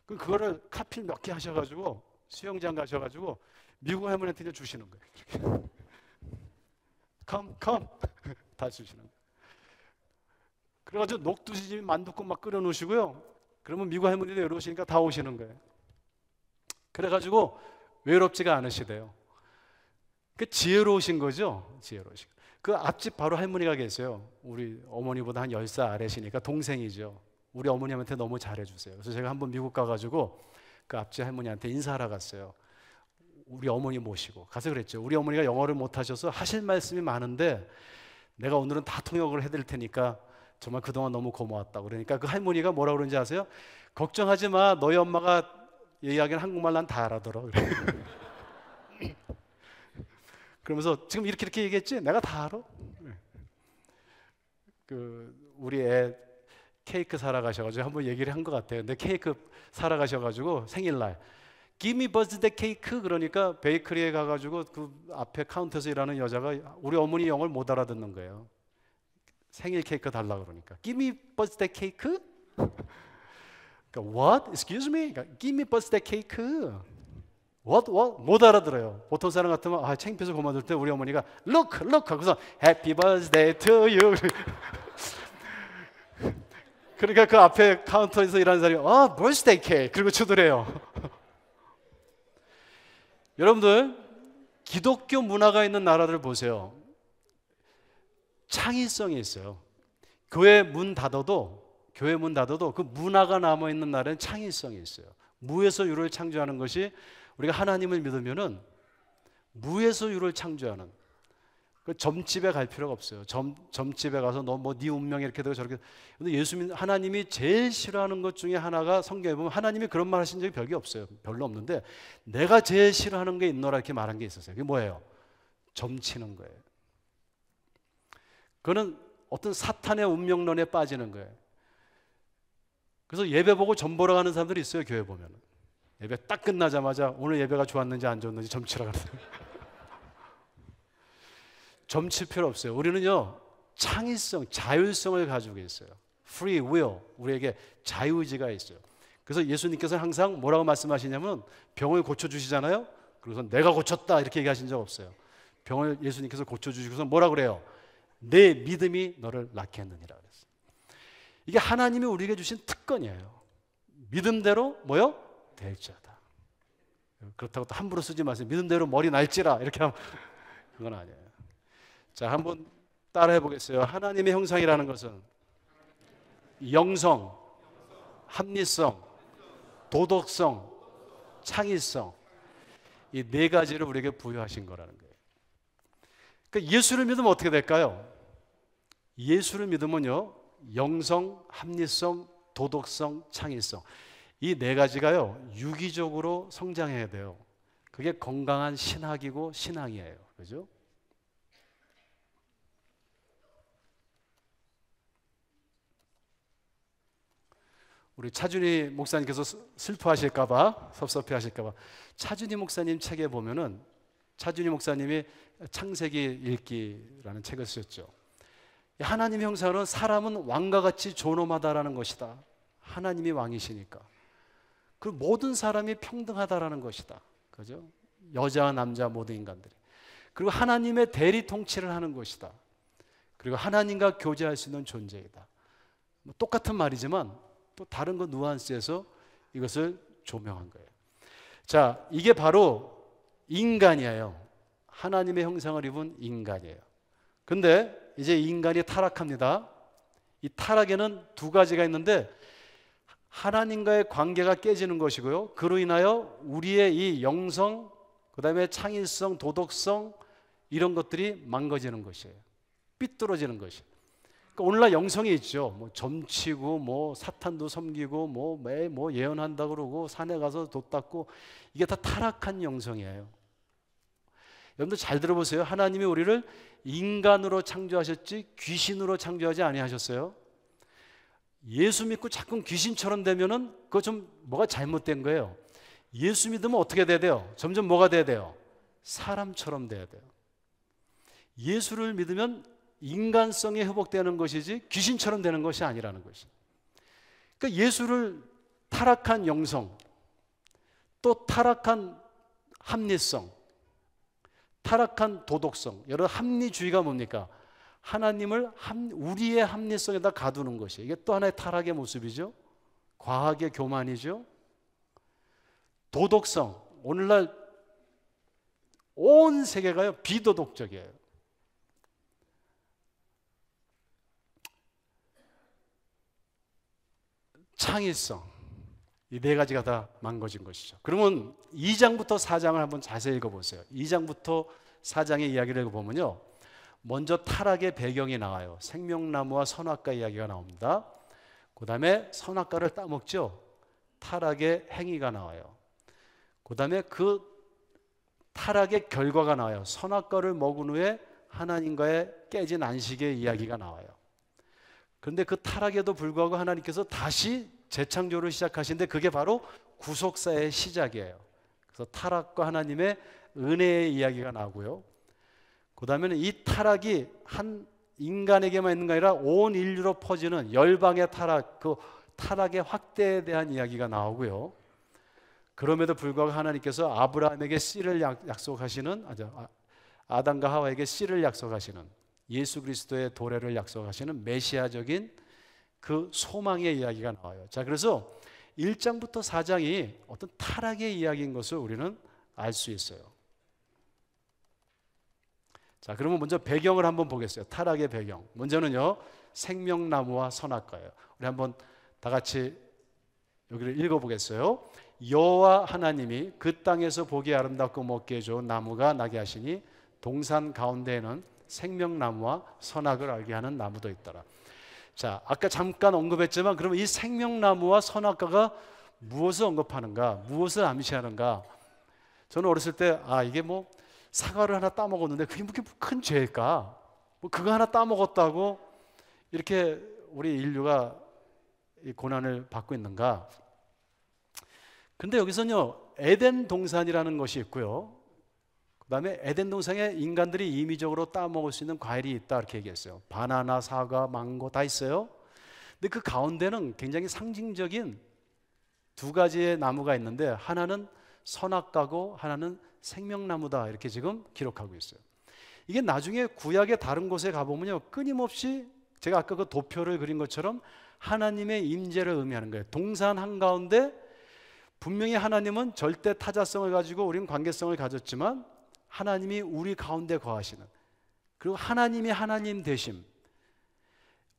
A: 그거를 카필 몇 개 하셔가지고 수영장 가셔가지고 미국 할머니한테 이제 주시는 거예요. come 다 주시는 거예요. 그래가지고 녹두지짐 만둣국 막 끓여 놓으시고요. 그러면 미국 할머니들 외로우시니까 다 오시는 거예요. 그래가지고 외롭지가 않으시대요. 그 지혜로우신 거죠. 지혜로우신. 그 앞집 바로 할머니가 계세요. 우리 어머니보다 한 10살 아래시니까 동생이죠. 우리 어머님한테 너무 잘해주세요. 그래서 제가 한번 미국 가가지고 그 앞집 할머니한테 인사하러 갔어요. 우리 어머니 모시고 가서 그랬죠. 우리 어머니가 영어를 못하셔서 하실 말씀이 많은데 내가 오늘은 다 통역을 해드릴 테니까 정말 그동안 너무 고마웠다고. 그러니까 그 할머니가 뭐라고 그러는지 아세요? 걱정하지 마. 너희 엄마가 얘기하기는 한국말 난 다 알아들어. 그러면서 지금 이렇게 얘기했지? 내가 다 알아. 우리 애 케이크 사러 가셔가지고 한번 얘기를 한 것 같아요. 근데 케이크 사러 가셔가지고 생일날 Give me birthday cake. 그러니까 베이커리에 가가지고 그 앞에 카운터에서 일하는 여자가 우리 어머니 영어를 못 알아듣는 거예요. 생일 케이크 달라 그러니까 Give me birthday cake? 그러니까 What? Excuse me? 그러니까 Give me birthday cake. What? 못 알아들어요. 보통 사람 같으면 창피해서 그만둘 때 우리 어머니가 Look 하고서 Happy birthday to you. 그러니까 그 앞에 카운터에서 일하는 사람이 birthday cake 그리고 주더래요. 여러분들 기독교 문화가 있는 나라들 보세요. 창의성이 있어요. 교회 문 닫아도 그 문화가 남아있는 나라는 창의성이 있어요. 무에서 유를 창조하는 것이, 우리가 하나님을 믿으면은 무에서 유를 창조하는, 그 점집에 갈 필요가 없어요. 점집에 가서 너 뭐 네 운명이 이렇게 되고 저렇게. 근데 하나님이 제일 싫어하는 것 중에 하나가, 성경에 보면 하나님이 그런 말 하신 적이 별로 없는데 내가 제일 싫어하는 게 있노라 이렇게 말한 게 있었어요. 그게 뭐예요? 점치는 거예요. 그거는 어떤 사탄의 운명론에 빠지는 거예요. 그래서 예배 보고 점 보러 가는 사람들이 있어요. 교회 보면 예배 딱 끝나자마자 오늘 예배가 좋았는지 안 좋았는지 점 치러 가는 사람. 점 칠 필요 없어요. 우리는요 창의성, 자율성을 가지고 있어요. Free will, 우리에게 자유의지가 있어요. 그래서 예수님께서는 항상 뭐라고 말씀하시냐면 병을 고쳐주시잖아요. 그래서 내가 고쳤다 이렇게 얘기하신 적 없어요. 병을 예수님께서 고쳐주시고서 뭐라 그래요? 내 믿음이 너를 낫게 했느니라 그랬어요. 이게 하나님이 우리에게 주신 특권이에요. 믿음대로 뭐요? 될지어다. 그렇다고 또 함부로 쓰지 마세요. 믿음대로 머리 날지라 이렇게 하면 그건 아니에요. 자, 한번 따라해 보겠어요. 하나님의 형상이라는 것은 영성, 합리성, 도덕성, 창의성, 이 네 가지를 우리에게 부여하신 거라는 거예요. 그러니까 예수를 믿으면 어떻게 될까요? 예수를 믿으면요 영성, 합리성, 도덕성, 창의성, 이 네 가지가요 유기적으로 성장해야 돼요. 그게 건강한 신학이고 신앙이에요. 그죠? 우리 차준희 목사님께서 슬퍼하실까봐, 섭섭해하실까봐, 차준희 목사님 책에 보면은 차준희 목사님이 창세기 읽기라는 책을 쓰셨죠. 하나님의 형상은 사람은 왕과 같이 존엄하다라는 것이다. 하나님이 왕이시니까. 그리고 모든 사람이 평등하다라는 것이다. 그죠? 여자와 남자 모든 인간들이. 그리고 하나님의 대리 통치를 하는 것이다. 그리고 하나님과 교제할 수 있는 존재이다. 뭐 똑같은 말이지만 또 다른 거 누안스에서 이것을 조명한 거예요. 자, 이게 바로 인간이에요. 하나님의 형상을 입은 인간이에요. 근데 이제 인간이 타락합니다. 이 타락에는 두 가지가 있는데 하나님과의 관계가 깨지는 것이고요. 그로 인하여 우리의 이 영성, 그 다음에 창의성, 도덕성 이런 것들이 망가지는 것이에요. 삐뚤어지는 것이에요. 그러니까 오늘날 영성이 있죠. 뭐 점치고 뭐 사탄도 섬기고 뭐 예언한다 그러고 산에 가서 돛 닦고 이게 다 타락한 영성이에요. 여러분들 잘 들어보세요. 하나님이 우리를 인간으로 창조하셨지 귀신으로 창조하지 아니하셨어요. 예수 믿고 자꾸 귀신처럼 되면은 그거 좀 뭐가 잘못된 거예요. 예수 믿으면 어떻게 돼야 돼요? 점점 뭐가 돼야 돼요? 사람처럼 돼야 돼요. 예수를 믿으면 인간성이 회복되는 것이지 귀신처럼 되는 것이 아니라는 것이. 그러니까 예수를 타락한 영성, 또 타락한 합리성, 타락한 도덕성, 여러 합리주의가 뭡니까? 하나님을 우리의 합리성에다 가두는 것이 이게 또 하나의 타락의 모습이죠. 과학의 교만이죠. 도덕성, 오늘날 온 세계가요 비도덕적이에요. 창의성, 이 네 가지가 다 망가진 것이죠. 그러면 2장부터 4장을 한번 자세히 읽어보세요. 2장부터 4장의 이야기를 읽어보면요, 먼저 타락의 배경이 나와요. 생명나무와 선악과 이야기가 나옵니다. 그 다음에 선악과를 따먹죠. 타락의 행위가 나와요. 그 다음에 그 타락의 결과가 나와요. 선악과를 먹은 후에 하나님과의 깨진 안식의 이야기가 나와요. 그런데 그 타락에도 불구하고 하나님께서 다시 재창조를 시작하시는데 그게 바로 구속사의 시작이에요. 그래서 타락과 하나님의 은혜의 이야기가 나오고요. 그 다음에는 이 타락이 한 인간에게만 있는 게 아니라 온 인류로 퍼지는 열방의 타락, 그 타락의 확대에 대한 이야기가 나오고요. 그럼에도 불구하고 하나님께서 아브라함에게 씨를 약속하시는, 아담과 하와에게 씨를 약속하시는, 예수 그리스도의 도래를 약속하시는 메시아적인 그 소망의 이야기가 나와요. 자, 그래서 1장부터 4장이 어떤 타락의 이야기인 것을 우리는 알 수 있어요. 자, 그러면 먼저 배경을 한번 보겠어요. 타락의 배경. 먼저는요, 생명나무와 선악과예요. 우리 한번 다 같이 여기를 읽어보겠어요. 여호와 하나님이 그 땅에서 보기 아름답고 먹기에 좋은 나무가 나게 하시니 동산 가운데에는 생명나무와 선악을 알게 하는 나무도 있더라. 자, 아까 잠깐 언급했지만 그러면 이 생명나무와 선악과가 무엇을 언급하는가, 무엇을 암시하는가? 저는 어렸을 때 이게 뭐 사과를 하나 따먹었는데 그게 뭐 큰 죄일까? 뭐 그거 하나 따먹었다고 이렇게 우리 인류가 이 고난을 받고 있는가? 근데 여기서는요, 에덴 동산이라는 것이 있고요. 그 다음에 에덴 동산에 인간들이 임의적으로 따먹을 수 있는 과일이 있다 이렇게 얘기했어요. 바나나, 사과, 망고 다 있어요. 근데 그 가운데는 굉장히 상징적인 두 가지의 나무가 있는데 하나는 선악과고 하나는 생명나무다 이렇게 지금 기록하고 있어요. 이게 나중에 구약의 다른 곳에 가보면요, 끊임없이 제가 아까 그 도표를 그린 것처럼 하나님의 임재를 의미하는 거예요. 동산 한가운데 분명히 하나님은 절대 타자성을 가지고 우리는 관계성을 가졌지만 하나님이 우리 가운데 거하시는, 그리고 하나님이 하나님 되심,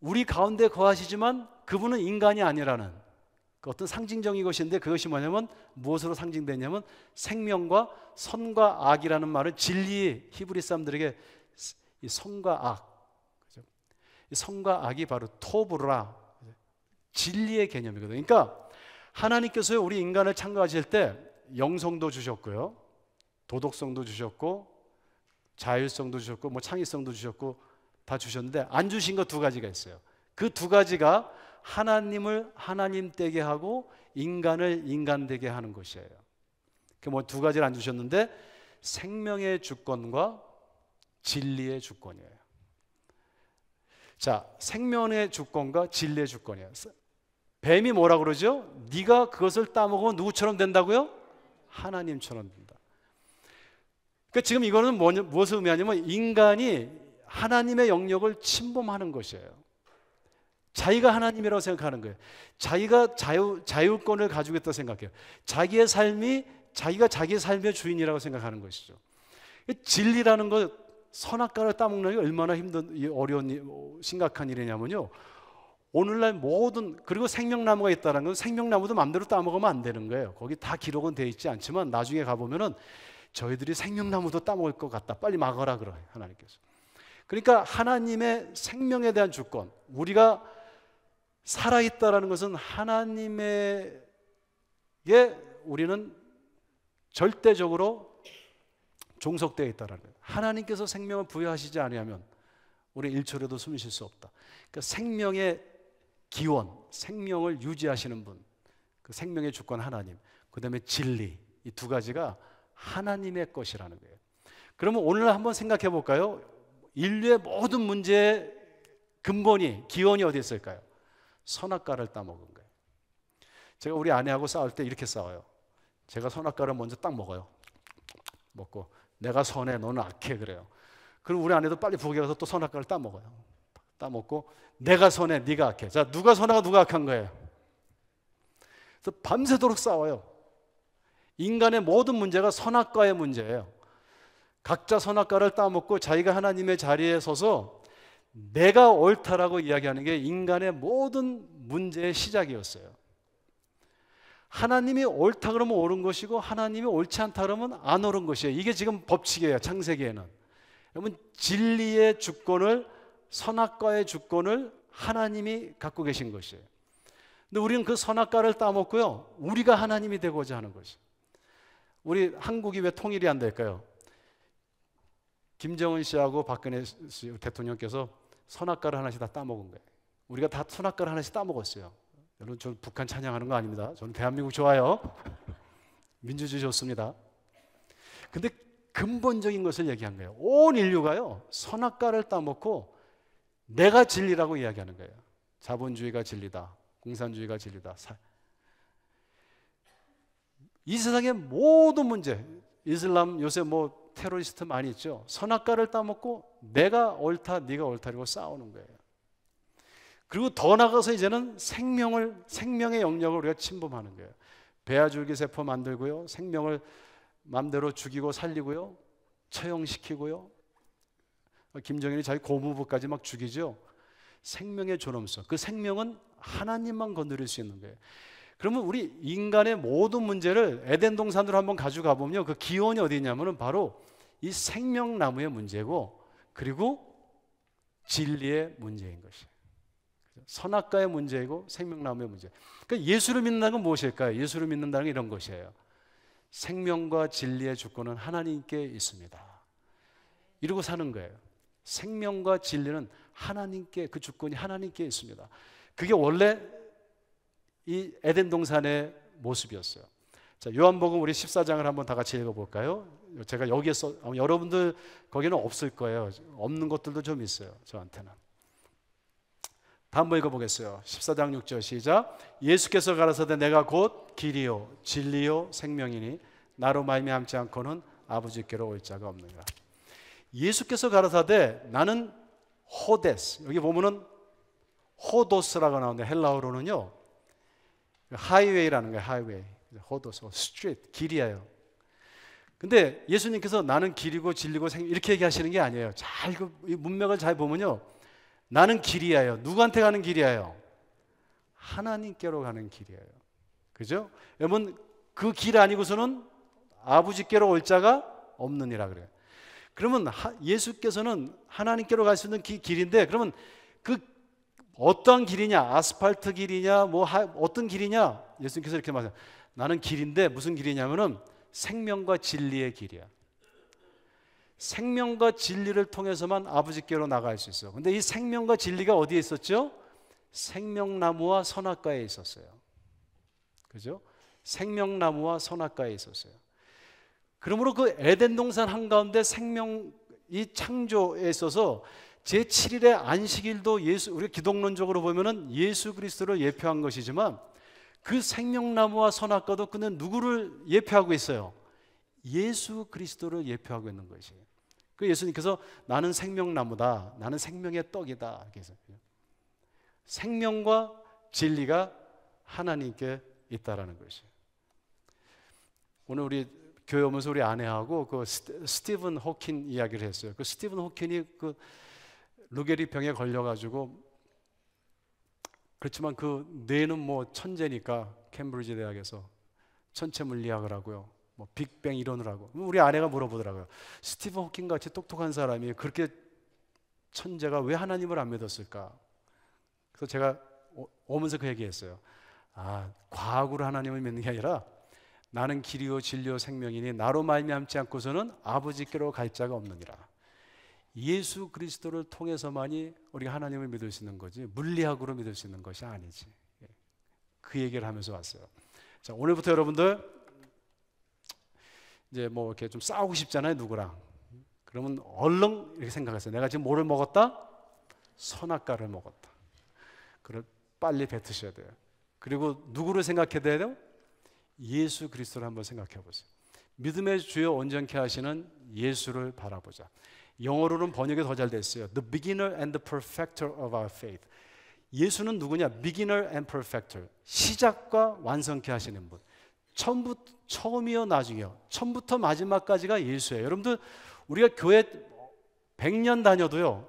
A: 우리 가운데 거하시지만 그분은 인간이 아니라는 그 어떤 상징적인 것인데, 그것이 뭐냐면 무엇으로 상징되냐면 생명과 선과 악이라는 말을 진리, 히브리 사람들에게 이 선과 악, 그죠? 이 선과 악이 바로 토브라, 진리의 개념이거든요. 그러니까 하나님께서 우리 인간을 창조하실 때 영성도 주셨고요, 도덕성도 주셨고, 자율성도 주셨고, 뭐 창의성도 주셨고 다 주셨는데 안 주신 거 두 가지가 있어요. 그 두 가지가 하나님을 하나님 되게 하고 인간을 인간 되게 하는 것이에요. 그 뭐 두 가지를 안 주셨는데 생명의 주권과 진리의 주권이에요. 자, 생명의 주권과 진리의 주권이에요. 뱀이 뭐라 그러죠? 네가 그것을 따먹으면 누구처럼 된다고요? 하나님처럼 된다. 그러니까 지금 이거는 무엇을 의미하냐면 인간이 하나님의 영역을 침범하는 것이에요. 자기가 하나님이라고 생각하는 거예요. 자기가 자유권을 가지고 있다고 생각해요. 자기의 삶이 자기가 자기의 삶의 주인이라고 생각하는 것이죠. 진리라는 것, 선악과를 따먹는 게 얼마나 힘든, 어려운, 심각한 일이냐면요, 오늘날 모든, 그리고 생명나무가 있다는 건 생명나무도 마음대로 따먹으면 안 되는 거예요. 거기 다 기록은 되어 있지 않지만 나중에 가보면은 저희들이 생명나무도 따먹을 것 같다, 빨리 막아라 그래요, 하나님께서. 그러니까 하나님의 생명에 대한 주권, 우리가 살아있다라는 것은 하나님에게 우리는 절대적으로 종속되어 있다라는 거예요. 하나님께서 생명을 부여하시지 않으면 우리 1초라도 숨 쉴 수 없다. 그러니까 생명의 기원, 생명을 유지하시는 분, 그 생명의 주권 하나님, 그 다음에 진리, 이 두 가지가 하나님의 것이라는 거예요. 그러면 오늘 한번 생각해 볼까요? 인류의 모든 문제의 근본이, 기원이 어디 있을까요? 선악과를 따먹은 거예요. 제가 우리 아내하고 싸울 때 이렇게 싸워요. 제가 선악과를 먼저 딱 먹어요. 먹고 내가 선해, 너는 악해 그래요. 그럼 우리 아내도 빨리 부엌에 가서 또 선악과를 따먹어요. 따먹고 내가 선해, 네가 악해. 자, 누가 선하고 누가 악한 거예요? 그래서 밤새도록 싸워요. 인간의 모든 문제가 선악과의 문제예요. 각자 선악과를 따먹고 자기가 하나님의 자리에 서서 내가 옳다라고 이야기하는 게 인간의 모든 문제의 시작이었어요. 하나님이 옳다 그러면 옳은 것이고 하나님이 옳지 않다 그러면 안 옳은 것이에요. 이게 지금 법칙이에요, 창세기에는. 여러분, 진리의 주권을, 선악과의 주권을 하나님이 갖고 계신 것이에요. 근데 우리는 그 선악과를 따먹고요, 우리가 하나님이 되고자 하는 것이에요. 우리 한국이 왜 통일이 안 될까요? 김정은 씨하고 박근혜 대통령께서 선악과를 하나씩 다 따먹은 거예요. 우리가 다 선악과를 하나씩 따먹었어요. 여러분, 저는 북한 찬양하는 거 아닙니다. 저는 대한민국 좋아요. 민주주의 좋습니다. 근데 근본적인 것을 얘기한 거예요. 온 인류가요, 선악과를 따먹고 내가 진리라고 이야기하는 거예요. 자본주의가 진리다, 공산주의가 진리다. 이 세상의 모든 문제, 이슬람 요새 뭐 테러리스트 많이 있죠. 선악과를 따먹고 내가 옳다, 네가 옳다 이러고 싸우는 거예요. 그리고 더 나가서 이제는 생명의 영역을 우리가 침범하는 거예요. 배아줄기세포 만들고요, 생명을 마음대로 죽이고 살리고요, 처형시키고요. 김정일이 자기 고무부까지 막 죽이죠. 생명의 존엄성, 그 생명은 하나님만 건드릴 수 있는 거예요. 그러면 우리 인간의 모든 문제를 에덴 동산으로 한번 가져가 보면요, 그 기원이 어디 있냐면은 바로 이 생명나무의 문제고, 그리고 진리의 문제인 것이에요. 선악과의 문제이고 생명나무의 문제. 그러니까 예수를 믿는다는 건 무엇일까요? 예수를 믿는다는 게 이런 것이에요. 생명과 진리의 주권은 하나님께 있습니다. 이러고 사는 거예요. 생명과 진리는 하나님께, 그 주권이 하나님께 있습니다. 그게 원래 이 에덴 동산의 모습이었어요. 자, 요한복음 우리 14장을 한번 다 같이 읽어볼까요? 제가 여기에 여러분들 거기는 없을 거예요. 없는 것들도 좀 있어요, 저한테는. 다 한번 읽어보겠어요. 14장 6절 시작. 예수께서 가라사대 내가 곧 길이요 진리요 생명이니 나로 말미암지 않고는 아버지께로 올 자가 없느니라. 예수께서 가라사대 나는 호데스, 여기 보면은 호도스라고 나오는데 헬라어로는요 하이웨이라는 거예요. 하이웨이, 호도스, 스트리트, 길이에요. 근데 예수님께서 나는 길이고 진리고 생명 이렇게 얘기하시는 게 아니에요. 잘 이 문맥을 잘 보면요 나는 길이에요. 누구한테 가는 길이에요? 하나님께로 가는 길이에요. 그죠? 여러분 그 길 아니고서는 아버지께로 올 자가 없느니라 그래요. 그러면 예수께서는 하나님께로 갈 수 있는 길인데, 그러면 그 어떤 길이냐? 아스팔트 길이냐? 뭐 어떤 길이냐? 예수님께서 이렇게 말해요. 나는 길인데 무슨 길이냐면은 생명과 진리의 길이야. 생명과 진리를 통해서만 아버지께로 나갈 수 있어요. 근데 이 생명과 진리가 어디에 있었죠? 생명나무와 선악과에 있었어요. 그죠? 생명나무와 선악과에 있었어요. 그러므로 그 에덴 동산 한가운데 생명 이 창조에 있어서 제7일의 안식일도 우리 기독론적으로 보면은 예수 그리스도를 예표한 것이지만 그 생명나무와 선악과도 그는 누구를 예표하고 있어요? 예수 그리스도를 예표하고 있는 것이에요. 그 예수님께서 나는 생명나무다, 나는 생명의 떡이다 이렇게 해서 생명과 진리가 하나님께 있다라는 것이에요. 오늘 우리 교회 오면서 우리 아내하고 그 스티븐 호킨 이야기를 했어요. 그 스티븐 호킨이 그 루게리 병에 걸려가지고, 그렇지만 그 뇌는 뭐 천재니까 캠브리지 대학에서 천체 물리학을 하고요, 뭐 빅뱅 이론을 하고. 우리 아내가 물어보더라고요. 스티븐 호킨 같이 똑똑한 사람이 그렇게 천재가 왜 하나님을 안 믿었을까? 그래서 제가 오면서 그 얘기했어요. 과학으로 하나님을 믿는 게 아니라 나는 길이요 진리요 생명이니 나로 말미암지 않고서는 아버지께로 갈 자가 없느니라. 예수 그리스도를 통해서만이 우리가 하나님을 믿을 수 있는 거지 물리학으로 믿을 수 있는 것이 아니지. 그 얘기를 하면서 왔어요. 자, 오늘부터 여러분들 이제 뭐 이렇게 좀 싸우고 싶잖아요, 누구랑. 그러면 얼른 이렇게 생각하세요. 내가 지금 뭐를 먹었다? 선악과를 먹었다. 그걸 빨리 뱉으셔야 돼요. 그리고 누구를 생각해야 돼요? 예수 그리스도를 한번 생각해 보세요. 믿음의 주여 온전케 하시는 예수를 바라보자. 영어로는 번역이 더 잘 됐어요. The beginner and the perfecter of our faith. 예수는 누구냐? Beginner and perfecter. 시작과 완성케 하시는 분. 처음이요 나중이요. 처음부터 마지막까지가 예수예요. 여러분들 우리가 교회 100년 다녀도요,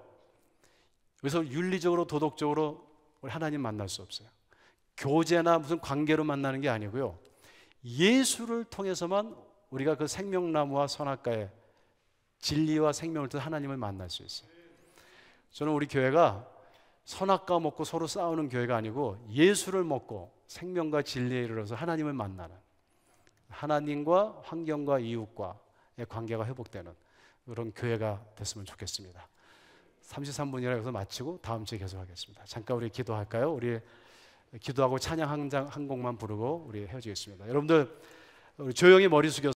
A: 그래서 윤리적으로 도덕적으로 우리 하나님 만날 수 없어요. 교제나 무슨 관계로 만나는 게 아니고요, 예수를 통해서만 우리가 그 생명나무와 선악과의 진리와 생명을 통해 하나님을 만날 수 있어요. 저는 우리 교회가 선악과 먹고 서로 싸우는 교회가 아니고 예수를 먹고 생명과 진리에 이르러서 하나님을 만나는, 하나님과 환경과 이웃과의 관계가 회복되는 그런 교회가 됐으면 좋겠습니다. 33분이라 여기서 마치고 다음 주에 계속하겠습니다. 잠깐 우리 기도할까요? 우리 기도하고 찬양 한 곡만 부르고 우리 헤어지겠습니다. 여러분들 조용히 머리 숙여